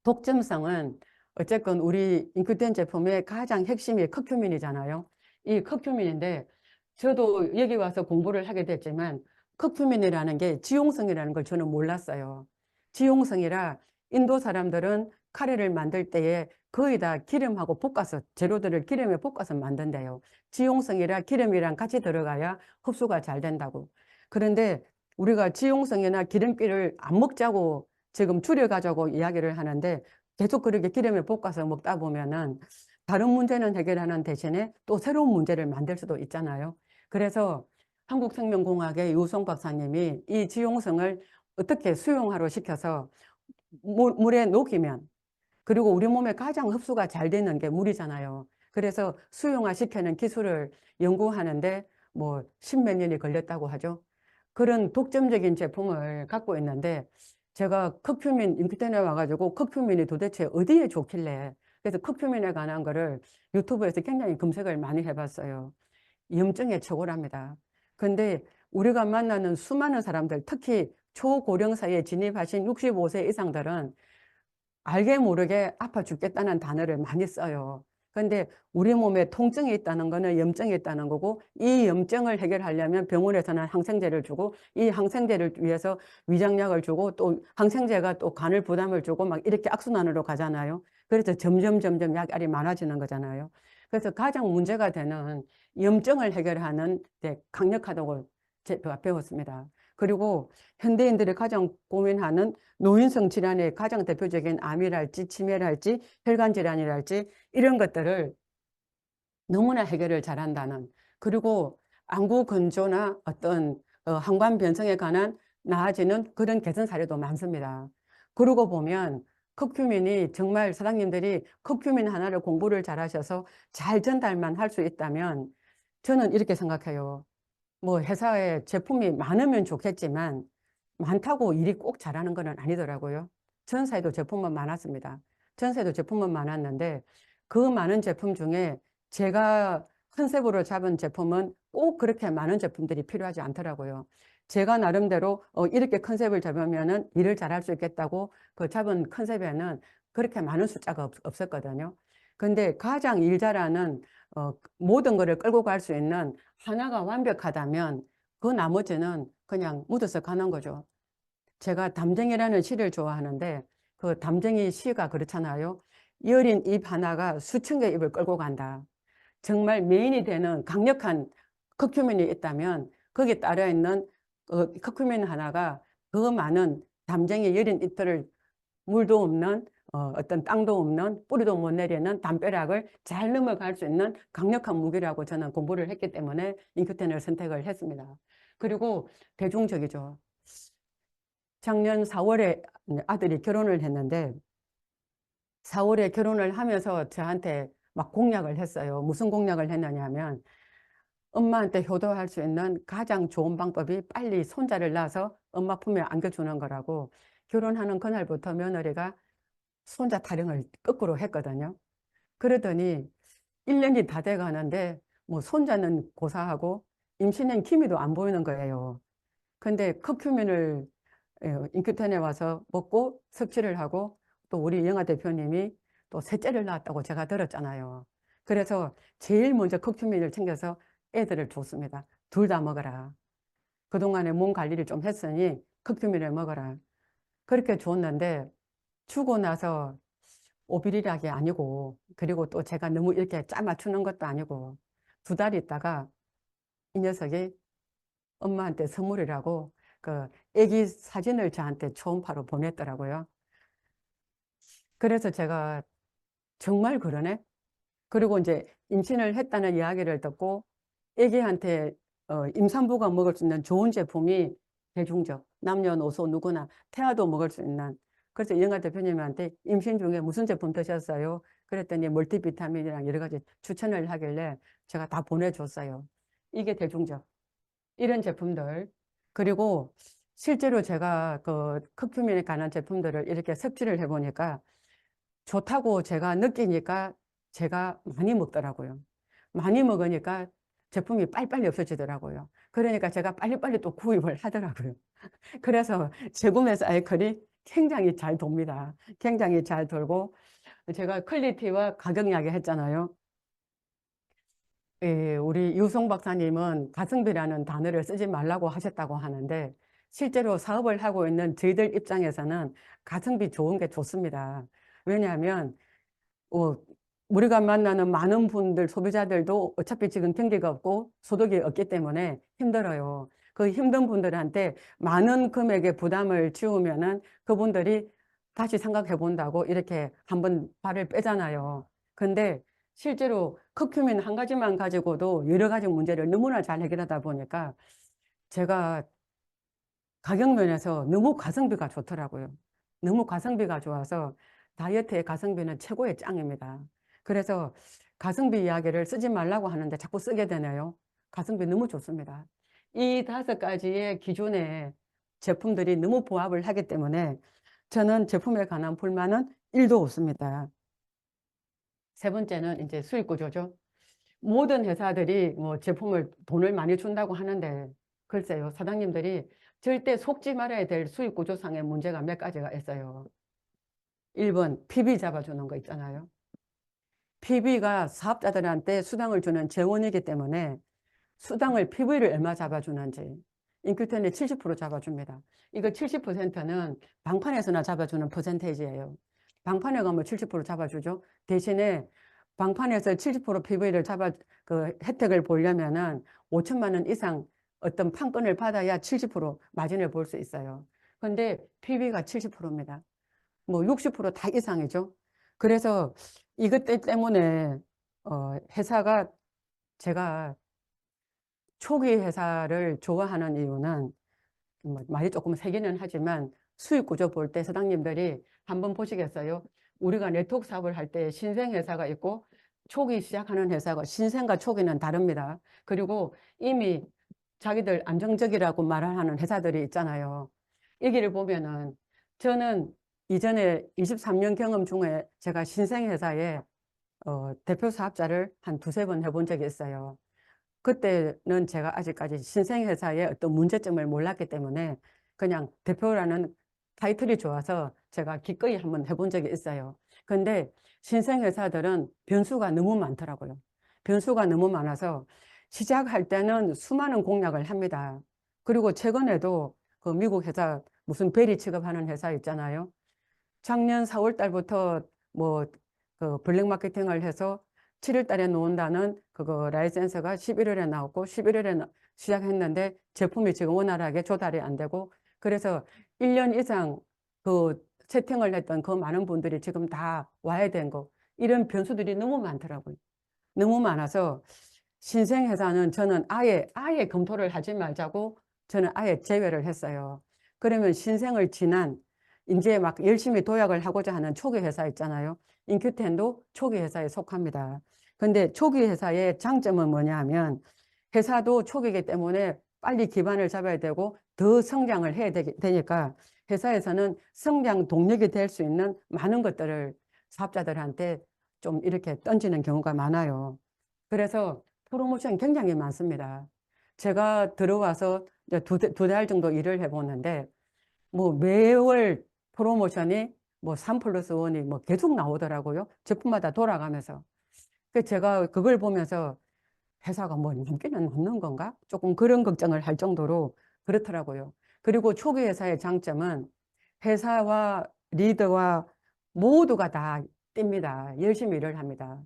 Speaker 1: 독점성은 어쨌건 우리 인큐텐 제품의 가장 핵심이 커큐민이잖아요. 이 커큐민인데, 저도 여기 와서 공부를 하게 됐지만 커큐민이라는 게 지용성이라는 걸 저는 몰랐어요. 지용성이라 인도 사람들은 카레를 만들 때에 거의 다 기름하고 볶아서, 재료들을 기름에 볶아서 만든대요. 지용성이라 기름이랑 같이 들어가야 흡수가 잘 된다고. 그런데 우리가 지용성이나 기름기를 안 먹자고 지금 줄여가자고 이야기를 하는데, 계속 그렇게 기름에 볶아서 먹다 보면은 다른 문제는 해결하는 대신에 또 새로운 문제를 만들 수도 있잖아요. 그래서 한국생명공학의 유성 박사님이 이 지용성을 어떻게 수용화로 시켜서 물에 녹이면, 그리고 우리 몸에 가장 흡수가 잘 되는 게 물이잖아요. 그래서 수용화 시키는 기술을 연구하는데 뭐 십몇 년이 걸렸다고 하죠. 그런 독점적인 제품을 갖고 있는데, 제가 커큐민 인큐텐에 와가지고 커큐민이 도대체 어디에 좋길래, 그래서 커큐민에 관한 거를 유튜브에서 굉장히 검색을 많이 해봤어요. 염증의 최고랍니다. 근데 우리가 만나는 수많은 사람들, 특히 초고령사에 진입하신 65세 이상들은 알게 모르게 아파 죽겠다는 단어를 많이 써요. 근데 우리 몸에 통증이 있다는 거는 염증이 있다는 거고, 이 염증을 해결하려면 병원에서는 항생제를 주고, 이 항생제를 위해서 위장약을 주고, 또 항생제가 또 간을 부담을 주고 막 이렇게 악순환으로 가잖아요. 그래서 점점 약알이 많아지는 거잖아요. 그래서 가장 문제가 되는 염증을 해결하는 데 강력하다고 제가 배웠습니다. 그리고 현대인들이 가장 고민하는 노인성 질환의 가장 대표적인 암이랄지 치매랄지 혈관 질환이랄지 이런 것들을 너무나 해결을 잘한다는, 그리고 안구 건조나 어떤 항관 변성에 관한 나아지는 그런 개선 사례도 많습니다. 그러고 보면 커큐민이 정말, 사장님들이 커큐민 하나를 공부를 잘하셔서 잘 전달만 할 수 있다면, 저는 이렇게 생각해요. 뭐 회사에 제품이 많으면 좋겠지만 많다고 일이 꼭 잘하는 건 아니더라고요. 전사에도 제품은 많았습니다. 전사에도 제품은 많았는데 그 많은 제품 중에 제가 컨셉으로 잡은 제품은 꼭 그렇게 많은 제품들이 필요하지 않더라고요. 제가 나름대로 이렇게 컨셉을 잡으면은 일을 잘할 수 있겠다고 그 잡은 컨셉에는 그렇게 많은 숫자가 없었거든요. 근데 가장 일 잘하는 모든 거를 끌고 갈 수 있는 하나가 완벽하다면 그 나머지는 그냥 묻어서 가는 거죠. 제가 담쟁이라는 시를 좋아하는데 그 담쟁이 시가 그렇잖아요. 여린 잎 하나가 수천 개 잎을 끌고 간다. 정말 메인이 되는 강력한 커큐민이 있다면 거기에 따라 있는 커큐민 하나가 그 많은 담쟁이 여린 잎들을 물도 없는 어떤 땅도 없는 뿌리도 못 내리는 담벼락을 잘 넘어갈 수 있는 강력한 무기라고 저는 공부를 했기 때문에 잉크텐을 선택을 했습니다. 그리고 대중적이죠. 작년 4월에 아들이 결혼을 했는데 4월에 결혼을 하면서 저한테 막 공약을 했어요. 무슨 공약을 했느냐 하면 엄마한테 효도할 수 있는 가장 좋은 방법이 빨리 손자를 낳아서 엄마 품에 안겨주는 거라고 결혼하는 그날부터 며느리가 손자 타령을 거꾸로 했거든요. 그러더니 1년이 다 돼 가는데 뭐 손자는 고사하고 임신은 기미도 안 보이는 거예요. 근데 커큐민을 인큐텐에 와서 먹고 섭취를 하고 또 우리 영아 대표님이 또 셋째를 낳았다고 제가 들었잖아요. 그래서 제일 먼저 커큐민을 챙겨서 애들을 줬습니다. 둘 다 먹어라. 그동안에 몸 관리를 좀 했으니 커큐민을 먹어라. 그렇게 줬는데 주고 나서 오비리락이 아니고 그리고 또 제가 너무 이렇게 짜 맞추는 것도 아니고 2달 있다가 이 녀석이 엄마한테 선물이라고 그 애기 사진을 저한테 초음파로 보냈더라고요. 그래서 제가 정말 그러네? 그리고 이제 임신을 했다는 이야기를 듣고 애기한테 임산부가 먹을 수 있는 좋은 제품이 대중적, 남녀노소 누구나 태아도 먹을 수 있는. 그래서 이영아 대표님한테 임신 중에 무슨 제품 드셨어요? 그랬더니 멀티비타민이랑 여러 가지 추천을 하길래 제가 다 보내줬어요. 이게 대중적. 이런 제품들. 그리고 실제로 제가 그 커큐민에 관한 제품들을 이렇게 섭취를 해보니까 좋다고 제가 느끼니까 제가 많이 먹더라고요. 많이 먹으니까 제품이 빨리빨리 없어지더라고요. 그러니까 제가 빨리빨리 또 구입을 하더라고요. 그래서 재구매 사이클이 굉장히 잘 돕니다. 굉장히 잘 돌고 제가 퀄리티와 가격 이야기 했잖아요. 우리 유성 박사님은 가성비라는 단어를 쓰지 말라고 하셨다고 하는데 실제로 사업을 하고 있는 저희들 입장에서는 가성비 좋은 게 좋습니다. 왜냐하면 어, 우리가 만나는 많은 분들, 소비자들도 어차피 지금 경기가 없고 소득이 없기 때문에 힘들어요. 그 힘든 분들한테 많은 금액의 부담을 지우면은 그분들이 다시 생각해 본다고 이렇게 한번 발을 빼잖아요. 근데 실제로 커큐민 한 가지만 가지고도 여러 가지 문제를 너무나 잘 해결하다 보니까 제가 가격 면에서 너무 가성비가 좋더라고요. 너무 가성비가 좋아서 다이어트의 가성비는 최고의 짱입니다. 그래서 가성비 이야기를 쓰지 말라고 하는데 자꾸 쓰게 되네요. 가성비 너무 좋습니다. 이 5가지의 기존의 제품들이 너무 부합을 하기 때문에 저는 제품에 관한 불만은 1도 없습니다. 세 번째는 이제 수익 구조죠. 모든 회사들이 뭐 제품을 돈을 많이 준다고 하는데 글쎄요, 사장님들이 절대 속지 말아야 될 수익 구조상의 문제가 몇 가지가 있어요. 1번 PB 잡아주는 거 있잖아요. PB가 사업자들한테 수당을 주는 재원이기 때문에 수당을 PB를 얼마 잡아주는지 인큐텐이 70% 잡아줍니다. 이거 70%는 방판에서나 잡아주는 퍼센테이지예요. 방판에 가면 70% 잡아주죠. 대신에 방판에서 70% PB를 그 혜택을 보려면은 5천만 원 이상 어떤 판권을 받아야 70% 마진을 볼 수 있어요. 근데 PB가 70%입니다. 뭐 60%다 이상이죠. 그래서 이것 때문에 회사가 제가 초기 회사를 좋아하는 이유는 뭐 말이 조금 세기는 하지만 수익 구조 볼 때 사장님들이 한번 보시겠어요? 우리가 네트워크 사업을 할 때 신생 회사가 있고 초기 시작하는 회사가 신생과 초기는 다릅니다. 그리고 이미 자기들 안정적이라고 말하는 회사들이 있잖아요. 여기를 보면은 저는 이전에 23년 경험 중에 제가 신생회사에 대표 사업자를 한 두세 번 해본 적이 있어요. 그때는 제가 아직까지 신생회사의 어떤 문제점을 몰랐기 때문에 그냥 대표라는 타이틀이 좋아서 제가 기꺼이 한번 해본 적이 있어요. 근데 신생회사들은 변수가 너무 많더라고요. 변수가 너무 많아서 시작할 때는 수많은 공약을 합니다. 그리고 최근에도 그 미국 회사 무슨 베리 취급하는 회사 있잖아요. 작년 4월 달부터 뭐 그 블랙 마케팅을 해서 7월 달에 놓은다는 그거 라이센스가 11월에 나왔고 11월에 시작했는데 제품이 지금 원활하게 조달이 안 되고 그래서 1년 이상 그 채팅을 했던 그 많은 분들이 지금 다 와야 된 거. 이런 변수들이 너무 많더라고요. 너무 많아서 신생회사는 저는 아예 검토를 하지 말자고 저는 아예 제외를 했어요. 그러면 신생을 지난 이제 막 열심히 도약을 하고자 하는 초기 회사 있잖아요. 인큐텐도 초기 회사에 속합니다. 근데 초기 회사의 장점은 뭐냐 하면 회사도 초기이기 때문에 빨리 기반을 잡아야 되고 더 성장을 해야 되니까 회사에서는 성장 동력이 될 수 있는 많은 것들을 사업자들한테 좀 이렇게 던지는 경우가 많아요. 그래서 프로모션이 굉장히 많습니다. 제가 들어와서 이제 두 달 정도 일을 해보는데 뭐 매월 프로모션이 뭐 3 플러스 1이 뭐 계속 나오더라고요. 제품마다 돌아가면서. 그 제가 그걸 보면서 회사가 뭐 남기는 남는 건가? 조금 그런 걱정을 할 정도로 그렇더라고요. 그리고 초기 회사의 장점은 회사와 리더와 모두가 다 띱니다. 열심히 일을 합니다.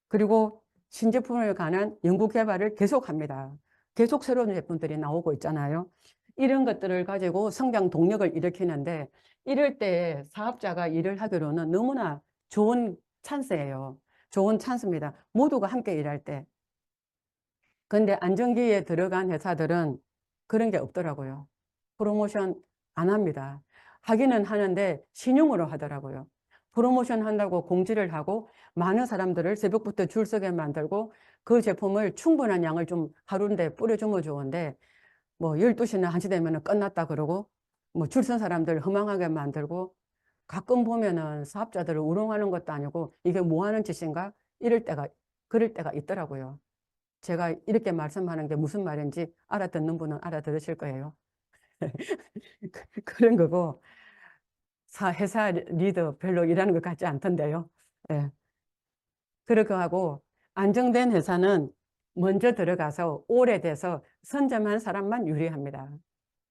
Speaker 1: 그리고 신제품을 관한 연구 개발을 계속합니다. 계속 새로운 제품들이 나오고 있잖아요. 이런 것들을 가지고 성장 동력을 일으키는데 이럴 때 사업자가 일을 하기로는 너무나 좋은 찬스예요. 좋은 찬스입니다. 모두가 함께 일할 때. 근데 안정기에 들어간 회사들은 그런 게 없더라고요. 프로모션 안 합니다. 하기는 하는데 신용으로 하더라고요. 프로모션 한다고 공지를 하고 많은 사람들을 새벽부터 줄 서게 만들고 그 제품을 충분한 양을 좀 하루인데 뿌려주면 좋은데 뭐 12시나 1시 되면 끝났다 그러고 뭐 줄 선 사람들 허망하게 만들고 가끔 보면은 사업자들을 우롱하는 것도 아니고 이게 뭐 하는 짓인가 그럴 때가 있더라고요. 제가 이렇게 말씀하는 게 무슨 말인지 알아듣는 분은 알아들으실 거예요. 그런 거고, 회사 리더 별로 일하는 것 같지 않던데요. 예. 그렇게 하고, 안정된 회사는 먼저 들어가서 오래돼서 선점한 사람만 유리합니다.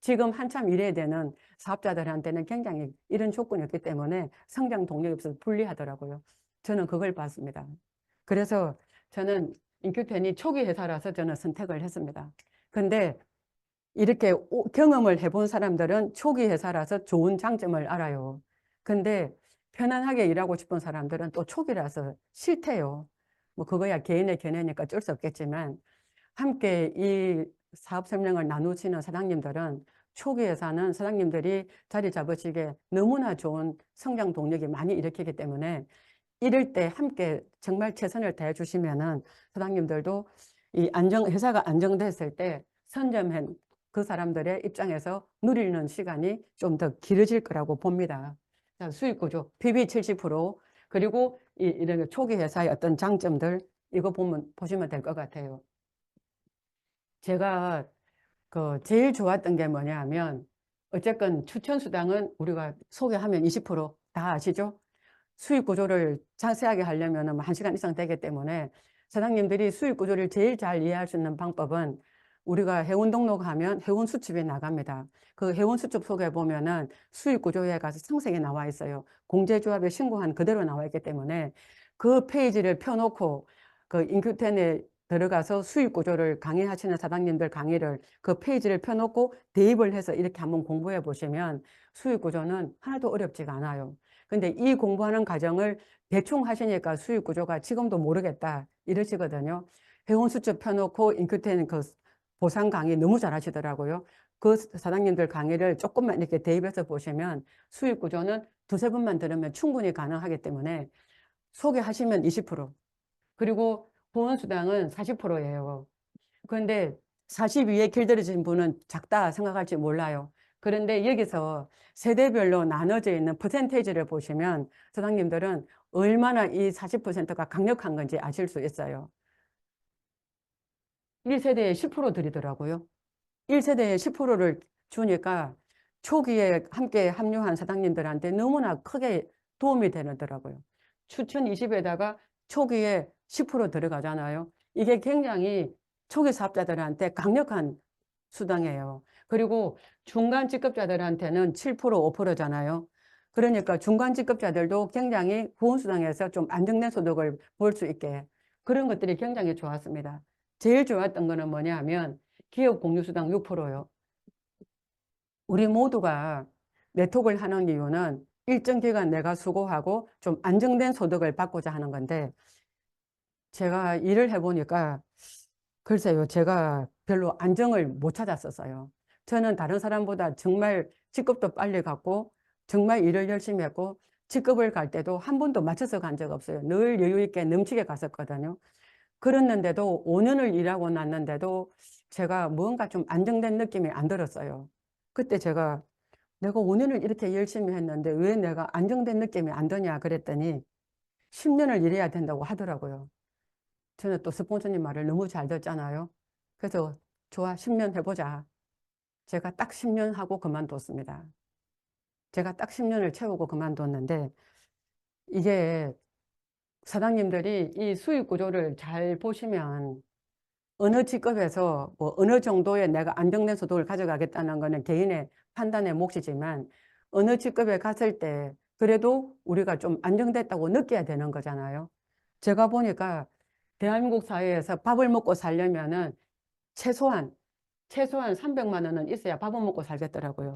Speaker 1: 지금 한참 일해야 되는 사업자들한테는 굉장히 이런 조건이 없기 때문에 성장 동력이 없어서 불리하더라고요. 저는 그걸 봤습니다. 그래서 저는 인큐텐이 초기 회사라서 저는 선택을 했습니다. 근데 이렇게 경험을 해본 사람들은 초기 회사라서 좋은 장점을 알아요. 근데 편안하게 일하고 싶은 사람들은 또 초기라서 싫대요. 뭐 그거야 개인의 견해니까 어쩔 수 없겠지만 함께 이 사업 설명을 나누시는 사장님들은 초기 회사는 사장님들이 자리 잡으시기에 너무나 좋은 성장 동력이 많이 일으키기 때문에 이럴 때 함께 정말 최선을 다해 주시면은 사장님들도 회사가 안정됐을 때 선점한 그 사람들의 입장에서 누리는 시간이 좀 더 길어질 거라고 봅니다. 자, 수익 구조, PB 70%, 그리고 이런 초기 회사의 어떤 장점들, 이거 보시면 될 것 같아요. 제가 제일 좋았던 게 뭐냐 하면, 어쨌건 추천수당은 우리가 소개하면 20%다 아시죠? 수익 구조를 자세하게 하려면 1시간 이상 되기 때문에 사장님들이 수익 구조를 제일 잘 이해할 수 있는 방법은 우리가 회원 등록하면 회원 수첩이 나갑니다. 그 회원 수첩 속에 보면은 수익 구조에 가서 상세히 나와 있어요. 공제조합에 신고한 그대로 나와 있기 때문에 그 페이지를 펴놓고 그 인큐텐에 들어가서 수익 구조를 강의하시는 사장님들 강의를 그 페이지를 펴놓고 대입을 해서 이렇게 한번 공부해 보시면 수익 구조는 하나도 어렵지가 않아요. 근데 이 공부하는 과정을 대충 하시니까 수익 구조가 지금도 모르겠다 이러시거든요. 회원 수첩 펴놓고 인큐텐 그 보상 강의 너무 잘하시더라고요. 그 사장님들 강의를 조금만 이렇게 대입해서 보시면 수익 구조는 두세 번만 들으면 충분히 가능하기 때문에 소개하시면 20%, 그리고 후원수당은 40%예요. 그런데 40 위에 길들여진 분은 작다 생각할지 몰라요. 그런데 여기서 세대별로 나눠져 있는 퍼센테이지를 보시면 사장님들은 얼마나 이 40%가 강력한 건지 아실 수 있어요. 1세대에 10% 드리더라고요. 1세대에 10%를 주니까 초기에 함께 합류한 사장님들한테 너무나 크게 도움이 되더라고요. 추천 20에다가 초기에 10% 들어가잖아요. 이게 굉장히 초기 사업자들한테 강력한 수당이에요. 그리고 중간 직급자들한테는 7%, 5%잖아요. 그러니까 중간 직급자들도 굉장히 후원수당에서 좀 안정된 소득을 볼 수 있게 그런 것들이 굉장히 좋았습니다. 제일 좋았던 거는 뭐냐 하면 기업 공유수당 6%요. 우리 모두가 네트워크를 하는 이유는 일정 기간 내가 수고하고 좀 안정된 소득을 받고자 하는 건데 제가 일을 해보니까 글쎄요, 제가 별로 안정을 못 찾았었어요. 저는 다른 사람보다 정말 직급도 빨리 갔고 정말 일을 열심히 했고 직급을 갈 때도 한 번도 맞춰서 간 적 없어요. 늘 여유 있게 넘치게 갔었거든요. 그랬는데도 5년을 일하고 났는데도 제가 뭔가 좀 안정된 느낌이 안 들었어요. 그때 제가 내가 5년을 이렇게 열심히 했는데 왜 내가 안정된 느낌이 안 드냐 그랬더니 10년을 일해야 된다고 하더라고요. 저는 또 스폰서님 말을 너무 잘 듣잖아요. 그래서 좋아, 10년 해보자. 제가 딱 10년 하고 그만뒀습니다. 제가 딱 10년을 채우고 그만뒀는데 이게 사장님들이 이 수익 구조를 잘 보시면 어느 직급에서 뭐 어느 정도의 내가 안정된 소득을 가져가겠다는 거는 개인의 판단의 몫이지만 어느 직급에 갔을 때 그래도 우리가 좀 안정됐다고 느껴야 되는 거잖아요. 제가 보니까 대한민국 사회에서 밥을 먹고 살려면은 최소한 300만 원은 있어야 밥을 먹고 살겠더라고요.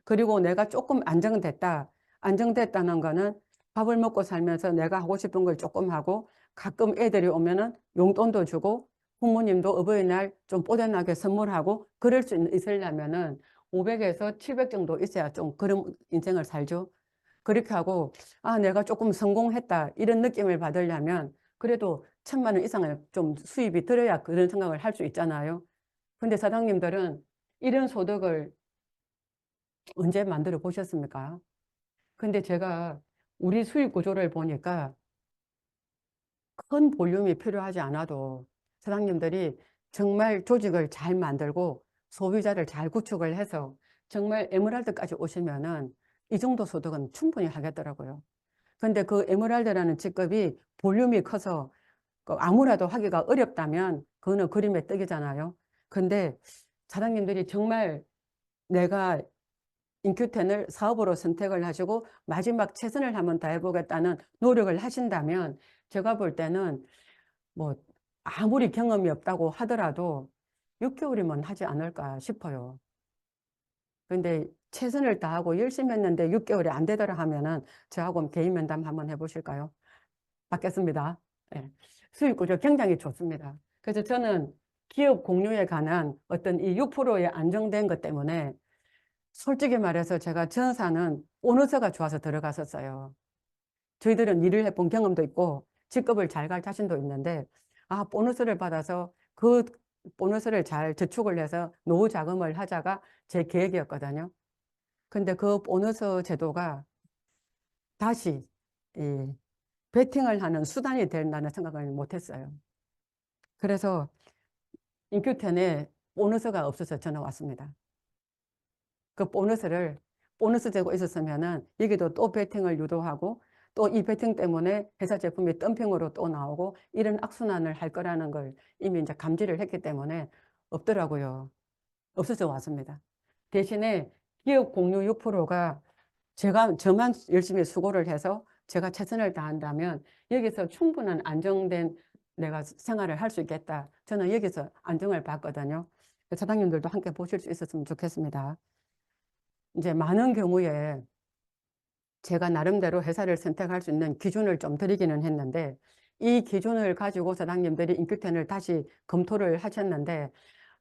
Speaker 1: 그리고 내가 조금 안정됐다. 안정됐다는 거는 밥을 먹고 살면서 내가 하고 싶은 걸 조금 하고 가끔 애들이 오면은 용돈도 주고 부모님도 어버이날 좀 뽀대나게 선물하고 그럴 수 있으려면은 500에서 700 정도 있어야 좀 그런 인생을 살죠. 그렇게 하고 아 내가 조금 성공했다 이런 느낌을 받으려면 그래도 1,000만 원 이상을 좀 수입이 들어야 그런 생각을 할 수 있잖아요. 근데 사장님들은 이런 소득을 언제 만들어 보셨습니까? 근데 제가 우리 수입 구조를 보니까 큰 볼륨이 필요하지 않아도 사장님들이 정말 조직을 잘 만들고 소비자를 잘 구축을 해서 정말 에메랄드까지 오시면은 이 정도 소득은 충분히 하겠더라고요. 근데 그 에메랄드라는 직급이 볼륨이 커서 그 아무라도 하기가 어렵다면 그거는 그림의 떡이잖아요. 근데 사장님들이 정말 내가 인큐텐을 사업으로 선택을 하시고 마지막 최선을 한번 다해보겠다는 노력을 하신다면 제가 볼 때는 뭐 아무리 경험이 없다고 하더라도 6개월이면 하지 않을까 싶어요. 근데 최선을 다하고 열심히 했는데 6개월이 안 되더라 하면은 저하고 개인 면담 한번 해보실까요? 받겠습니다. 예. 수익 구조 굉장히 좋습니다. 그래서 저는 기업 공유에 관한 어떤 이 6%의 안정된 것 때문에 솔직히 말해서 제가 전사는 보너스가 좋아서 들어갔었어요. 저희들은 일을 해본 경험도 있고 직급을 잘 갈 자신도 있는데 아 보너스를 받아서 그 보너스를 잘 저축을 해서 노후 자금을 하자가 제 계획이었거든요. 근데 그 보너스 제도가 다시 이 베팅을 하는 수단이 된다는 생각을 못했어요. 그래서 인큐텐에 보너스가 없어서 전화 왔습니다. 그 보너스 되고 있었으면은 여기도 또 베팅을 유도하고 또 이 베팅 때문에 회사 제품이 덤핑으로 또 나오고 이런 악순환을 할 거라는 걸 이미 이제 감지를 했기 때문에 없더라고요. 없어져 왔습니다. 대신에 기업 공유 6%가 저만 열심히 수고를 해서 제가 최선을 다한다면 여기서 충분한 안정된 내가 생활을 할 수 있겠다. 저는 여기서 안정을 받거든요. 사장님들도 함께 보실 수 있었으면 좋겠습니다. 이제 많은 경우에 제가 나름대로 회사를 선택할 수 있는 기준을 좀 드리기는 했는데 이 기준을 가지고 사장님들이 인큐텐을 다시 검토를 하셨는데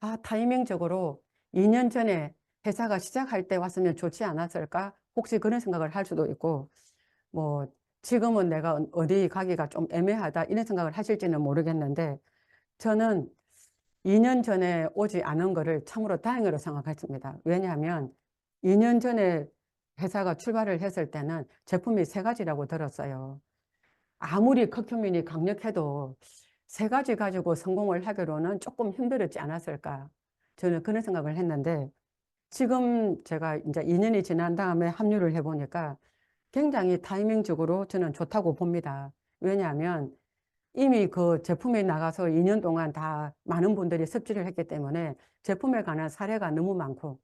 Speaker 1: 아 타이밍적으로 2년 전에 회사가 시작할 때 왔으면 좋지 않았을까? 혹시 그런 생각을 할 수도 있고 뭐 지금은 내가 어디 가기가 좀 애매하다 이런 생각을 하실지는 모르겠는데 저는 2년 전에 오지 않은 거를 참으로 다행으로 생각했습니다. 왜냐하면 2년 전에 회사가 출발을 했을 때는 제품이 세 가지라고 들었어요. 아무리 커큐민이 강력해도 세 가지 가지고 성공을 하기로는 조금 힘들었지 않았을까. 저는 그런 생각을 했는데 지금 제가 이제 2년이 지난 다음에 합류를 해보니까 굉장히 타이밍적으로 저는 좋다고 봅니다. 왜냐하면 이미 그 제품이 나가서 2년 동안 다 많은 분들이 섭취를 했기 때문에 제품에 관한 사례가 너무 많고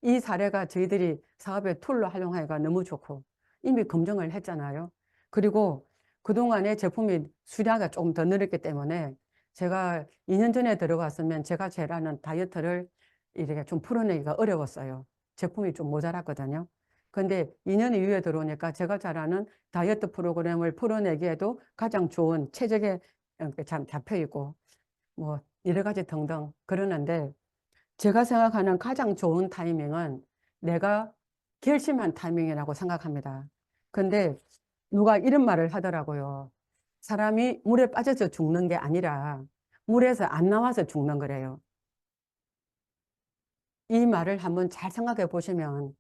Speaker 1: 이 사례가 저희들이 사업의 툴로 활용하기가 너무 좋고 이미 검증을 했잖아요. 그리고 그동안에 제품이 수량가 조금 더 늘었기 때문에 제가 2년 전에 들어갔으면 제가 제일 하는 다이어트를 이렇게 좀 풀어내기가 어려웠어요. 제품이 좀 모자랐거든요. 근데 2년 이후에 들어오니까 제가 잘 아는 다이어트 프로그램을 풀어내기에도 가장 좋은 최적의 참 잡혀 있고 뭐 여러 가지 등등 그러는데 제가 생각하는 가장 좋은 타이밍은 내가 결심한 타이밍이라고 생각합니다. 근데 누가 이런 말을 하더라고요. 사람이 물에 빠져서 죽는 게 아니라 물에서 안 나와서 죽는 거래요. 이 말을 한번 잘 생각해 보시면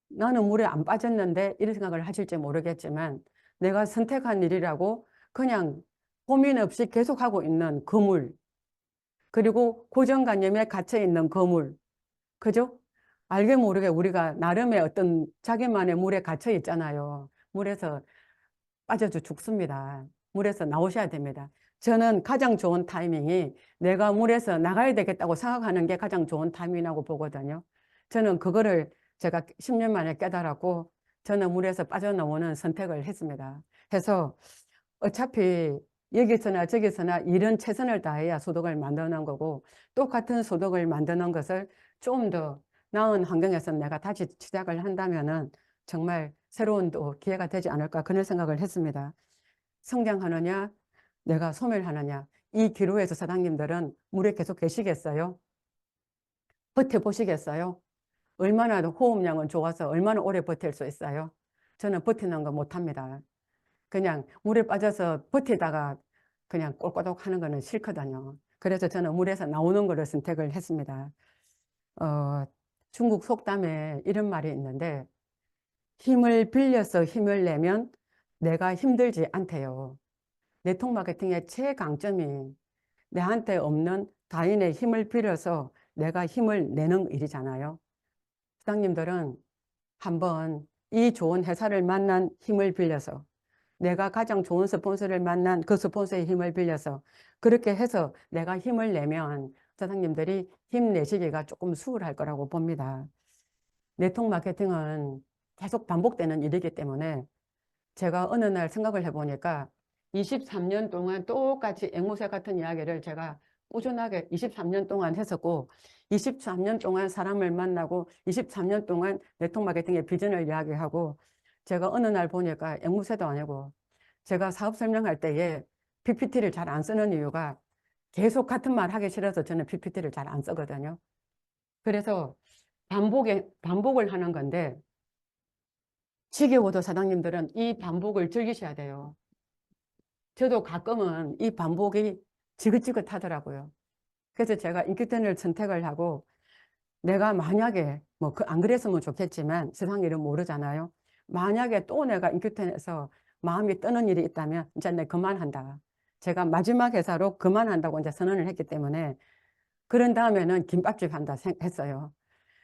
Speaker 1: 나는 물에 안 빠졌는데 이런 생각을 하실지 모르겠지만 내가 선택한 일이라고 그냥 고민 없이 계속하고 있는 그 물, 그리고 고정관념에 갇혀 있는 그 물, 그죠? 알게 모르게 우리가 나름의 어떤 자기만의 물에 갇혀 있잖아요. 물에서 빠져서 죽습니다. 물에서 나오셔야 됩니다. 저는 가장 좋은 타이밍이 내가 물에서 나가야 되겠다고 생각하는 게 가장 좋은 타이밍이라고 보거든요. 저는 그거를 제가 10년 만에 깨달았고 저는 물에서 빠져나오는 선택을 했습니다. 해서 어차피 여기서나 저기서나 이런 최선을 다해야 소득을 만드는 거고 똑같은 소득을 만드는 것을 좀 더 나은 환경에서 내가 다시 시작을 한다면은 정말 새로운 또 기회가 되지 않을까 그런 생각을 했습니다. 성장하느냐, 내가 소멸하느냐. 이 기로에서 사장님들은 물에 계속 계시겠어요? 버텨보시겠어요? 얼마나 호흡량은 좋아서 얼마나 오래 버틸 수 있어요? 저는 버티는 거 못합니다. 그냥 물에 빠져서 버티다가 그냥 꼴꼬독 하는 거는 싫거든요. 그래서 저는 물에서 나오는 거를 선택을 했습니다. 어, 중국 속담에 이런 말이 있는데 힘을 빌려서 힘을 내면 내가 힘들지 않대요. 네트워크 마케팅의 최강점이 내한테 없는 타인의 힘을 빌려서 내가 힘을 내는 일이잖아요. 부장님들은 한번 이 좋은 회사를 만난 힘을 빌려서 내가 가장 좋은 스폰서를 만난 그 스폰서의 힘을 빌려서 그렇게 해서 내가 힘을 내면 사장님들이 힘내시기가 조금 수월할 거라고 봅니다. 네트워크 마케팅은 계속 반복되는 일이기 때문에 제가 어느 날 생각을 해보니까 23년 동안 똑같이 앵무새 같은 이야기를 제가 꾸준하게 23년 동안 했었고 23년 동안 사람을 만나고 23년 동안 네트워크 마케팅의 비전을 이야기하고 제가 어느 날 보니까 앵무새도 아니고 제가 사업 설명할 때에 PPT를 잘 안 쓰는 이유가 계속 같은 말 하기 싫어서 저는 PPT를 잘 안 쓰거든요. 그래서 반복을 하는 건데 지겨워도 사장님들은 이 반복을 즐기셔야 돼요. 저도 가끔은 이 반복이 지긋지긋하더라고요. 그래서 제가 인큐텐을 선택을 하고 내가 만약에 뭐 안 그랬으면 좋겠지만 세상 일은 모르잖아요. 만약에 또 내가 인큐텐에서 마음이 뜨는 일이 있다면 이제 내 그만한다. 제가 마지막 회사로 그만한다고 이제 선언을 했기 때문에 그런 다음에는 김밥집 한다 했어요.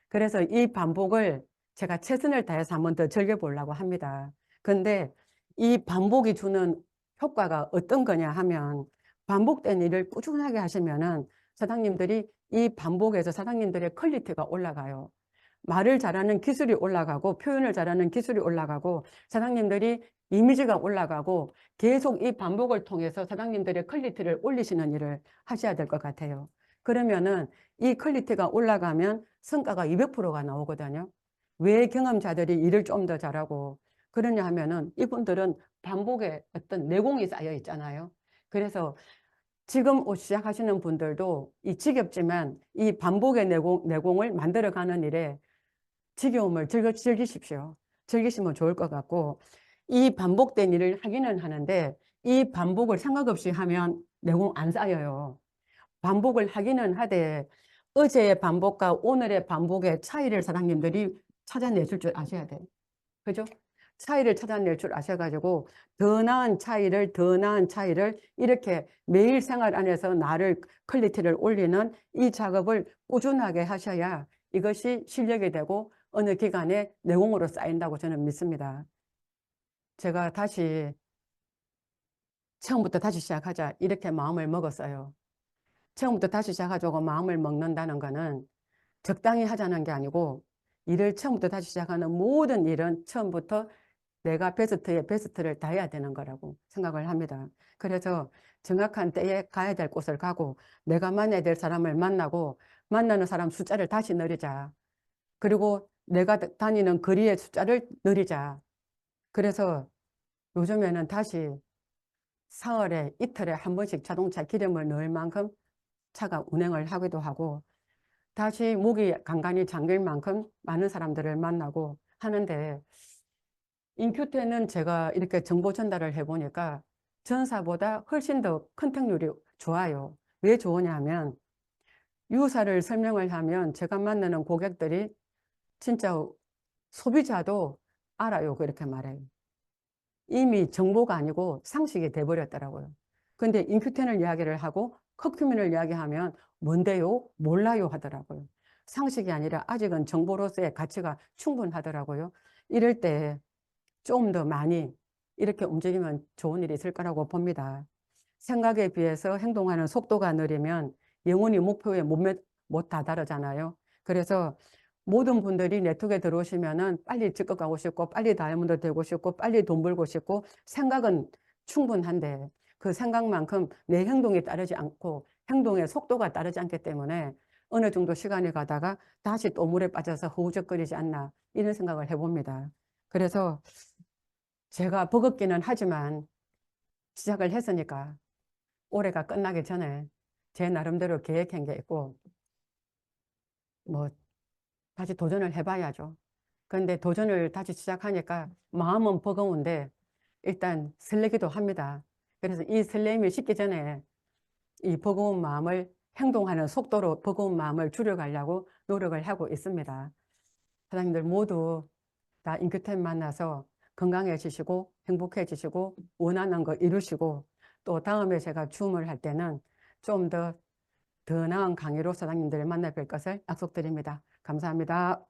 Speaker 1: 그래서 이 반복을 제가 최선을 다해서 한번 더 즐겨보려고 합니다. 근데 이 반복이 주는 효과가 어떤 거냐 하면 반복된 일을 꾸준하게 하시면은 사장님들이 이 반복에서 사장님들의 퀄리티가 올라가요. 말을 잘하는 기술이 올라가고 표현을 잘하는 기술이 올라가고 사장님들이 이미지가 올라가고 계속 이 반복을 통해서 사장님들의 퀄리티를 올리시는 일을 하셔야 될 것 같아요. 그러면은 이 퀄리티가 올라가면 성과가 200%가 나오거든요. 왜 경험자들이 일을 좀 더 잘하고 그러냐 하면은 이분들은 반복에 어떤 내공이 쌓여 있잖아요. 그래서 지금 시작하시는 분들도 이 지겹지만 이 반복의 내공을 만들어가는 일에 지겨움을 즐기십시오. 즐기시면 좋을 것 같고 이 반복된 일을 하기는 하는데 이 반복을 생각 없이 하면 내공 안 쌓여요. 반복을 하기는 하되 어제의 반복과 오늘의 반복의 차이를 사장님들이 찾아내줄 줄 아셔야 돼요. 그죠? 차이를 찾아낼 줄 아셔가지고 더 나은 차이를 이렇게 매일 생활 안에서 나를 퀄리티를 올리는 이 작업을 꾸준하게 하셔야 이것이 실력이 되고 어느 기간에 내공으로 쌓인다고 저는 믿습니다. 제가 처음부터 다시 시작하자 이렇게 마음을 먹었어요. 처음부터 다시 시작하자고 마음을 먹는다는 거는 적당히 하자는 게 아니고 일을 처음부터 다시 시작하는 모든 일은 처음부터 내가 베스트에 베스트를 다해야 되는 거라고 생각을 합니다. 그래서 정확한 때에 가야 될 곳을 가고 내가 만나야 될 사람을 만나고 만나는 사람 숫자를 다시 늘리자. 그리고 내가 다니는 거리의 숫자를 늘리자. 그래서 요즘에는 다시 사흘에 이틀에 한 번씩 자동차 기름을 넣을 만큼 차가 운행을 하기도 하고 다시 목이 간간히 잠길 만큼 많은 사람들을 만나고 하는데 인큐테는 제가 이렇게 정보 전달을 해보니까 전사보다 훨씬 더 컨택률이 좋아요. 왜 좋으냐 하면 유사를 설명을 하면 제가 만나는 고객들이 진짜 소비자도 알아요. 그렇게 말해요. 이미 정보가 아니고 상식이 돼버렸더라고요. 근데 인큐텐을 이야기를 하고 커큐민을 이야기하면 뭔데요? 몰라요 하더라고요. 상식이 아니라 아직은 정보로서의 가치가 충분하더라고요. 이럴 때 좀 더 많이 이렇게 움직이면 좋은 일이 있을 거라고 봅니다. 생각에 비해서 행동하는 속도가 느리면 영원히 목표에 못 다다르잖아요. 그래서 모든 분들이 네트워크에 들어오시면은 빨리 적극 가고 싶고 빨리 다이아몬드 되고 싶고 빨리 돈 벌고 싶고 생각은 충분한데 그 생각만큼 내 행동이 따르지 않고 행동의 속도가 따르지 않기 때문에 어느 정도 시간이 가다가 다시 또 물에 빠져서 허우적거리지 않나 이런 생각을 해봅니다. 그래서 제가 버겁기는 하지만 시작을 했으니까 올해가 끝나기 전에 제 나름대로 계획한 게 있고 뭐 다시 도전을 해봐야죠. 그런데 도전을 다시 시작하니까 마음은 버거운데 일단 설레기도 합니다. 그래서 이 설렘이 식기 전에 이 버거운 마음을 행동하는 속도로 버거운 마음을 줄여가려고 노력을 하고 있습니다. 사장님들 모두 다 인큐템 만나서 건강해지시고 행복해지시고 원하는 거 이루시고 또 다음에 제가 줌을 할 때는 좀 더 나은 강의로 사장님들을 만나 뵐 것을 약속드립니다. 감사합니다.